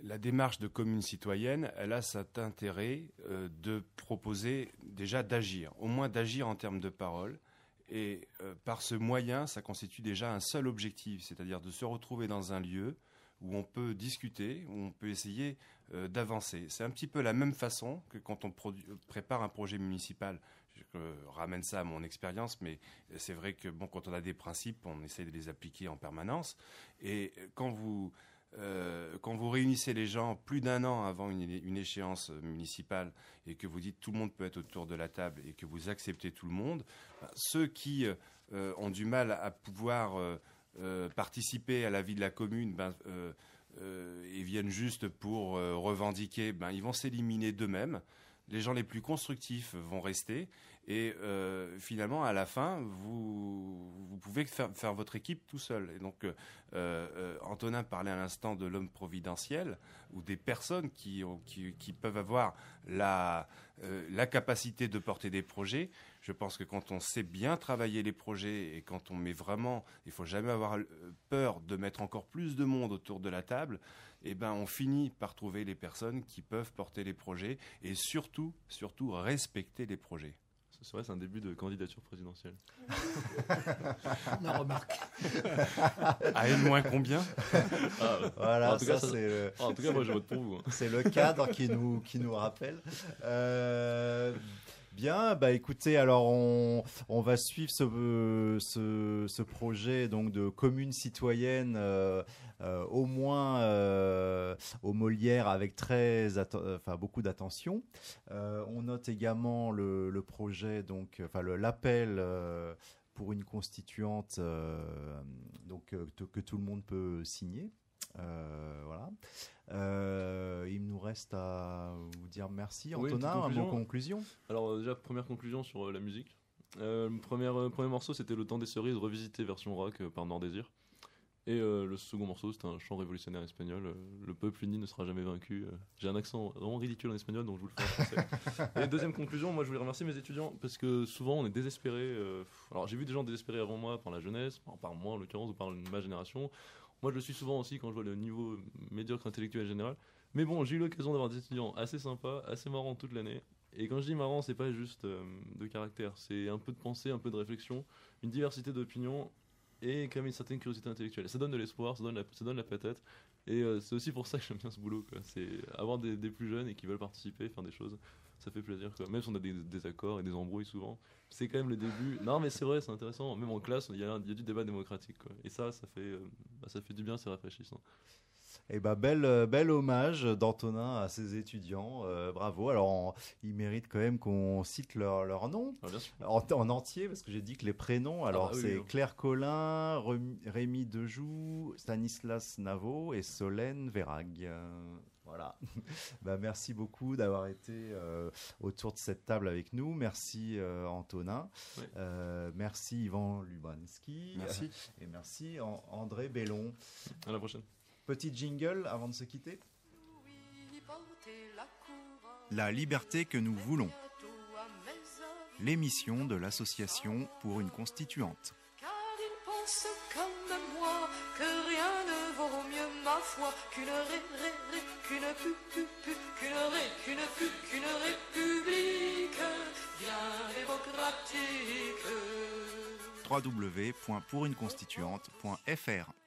la démarche de commune citoyenne, elle a cet intérêt de proposer déjà d'agir, au moins d'agir en termes de parole. Et par ce moyen, ça constitue déjà un seul objectif, c'est-à-dire de se retrouver dans un lieu où on peut discuter, où on peut essayer d'avancer. C'est un petit peu la même façon que quand on prépare un projet municipal. Je ramène ça à mon expérience, mais c'est vrai que quand on a des principes, on essaie de les appliquer en permanence. Et quand vous réunissez les gens plus d'un an avant une échéance municipale et que vous dites tout le monde peut être autour de la table et que vous acceptez tout le monde, ceux qui ont du mal à pouvoir participer à la vie de la commune et viennent juste pour revendiquer, ils vont s'éliminer d'eux-mêmes. Les gens les plus constructifs vont rester et finalement à la fin vous pouvez faire votre équipe tout seul. Et donc Antonin parlait à l'instant de l'homme providentiel ou des personnes qui peuvent avoir la capacité de porter des projets. Je pense que quand on sait bien travailler les projets et quand on met vraiment, il faut jamais avoir peur de mettre encore plus de monde autour de la table, on finit par trouver les personnes qui peuvent porter les projets et surtout respecter les projets. C'est vrai, c'est un début de candidature présidentielle. On remarque. À N- combien Voilà, en tout cas, moi je vote pour vous. C'est le cadre qui nous rappelle. Bien, écoutez, alors on va suivre ce projet donc de commune citoyenne au moins au Molière avec beaucoup d'attention. On note également le projet l'appel pour une constituante que tout le monde peut signer. Voilà. Il nous reste à vous dire merci. Antonin, un mot conclusion. Alors déjà, première conclusion sur la musique. Premier morceau, c'était Le Temps des Cerises, revisité version rock par Nord-Désir. Et le second morceau, c'était un chant révolutionnaire espagnol. Le peuple uni ne sera jamais vaincu. J'ai un accent vraiment ridicule en espagnol, donc je vous le fais en français. Et deuxième conclusion, moi je voulais remercier mes étudiants parce que souvent on est désespérés. Alors j'ai vu des gens désespérés avant moi par la jeunesse, par moi en l'occurrence ou par ma génération. Moi je le suis souvent aussi quand je vois le niveau médiocre intellectuel général. Mais bon, j'ai eu l'occasion d'avoir des étudiants assez sympas, assez marrants toute l'année. Et quand je dis marrant, c'est pas juste de caractère, c'est un peu de pensée, un peu de réflexion, une diversité d'opinions et quand même une certaine curiosité intellectuelle. Ça donne de l'espoir, ça donne la patate. Et c'est aussi pour ça que j'aime bien ce boulot, quoi. C'est avoir des plus jeunes et qui veulent participer, faire des choses, ça fait plaisir, quoi. Même si on a des désaccords et des embrouilles souvent, c'est quand même le début. Non mais c'est vrai, c'est intéressant. Même en classe, il y a du débat démocratique, quoi. Et ça fait du bien, c'est rafraîchissant. Eh bel hommage d'Antonin à ses étudiants. Bravo. Alors, ils méritent quand même qu'on cite leur nom en entier, parce que j'ai dit que les prénoms. Alors, c'est Claire Collin, Rémi Dejoux, Stanislas Navo et Solène Vérag. Voilà. Merci beaucoup d'avoir été autour de cette table avec nous. Merci Antonin. Oui. Merci Yvan Lubraneski. Merci. Et merci André Bellon. À la prochaine. Petit jingle avant de se quitter. La liberté que nous voulons. L'émission de l'association pour une constituante. Car ils pensent comme moi que rien ne vaut mieux ma foi qu'une république bien démocratique. www.pouruneconstituante.fr.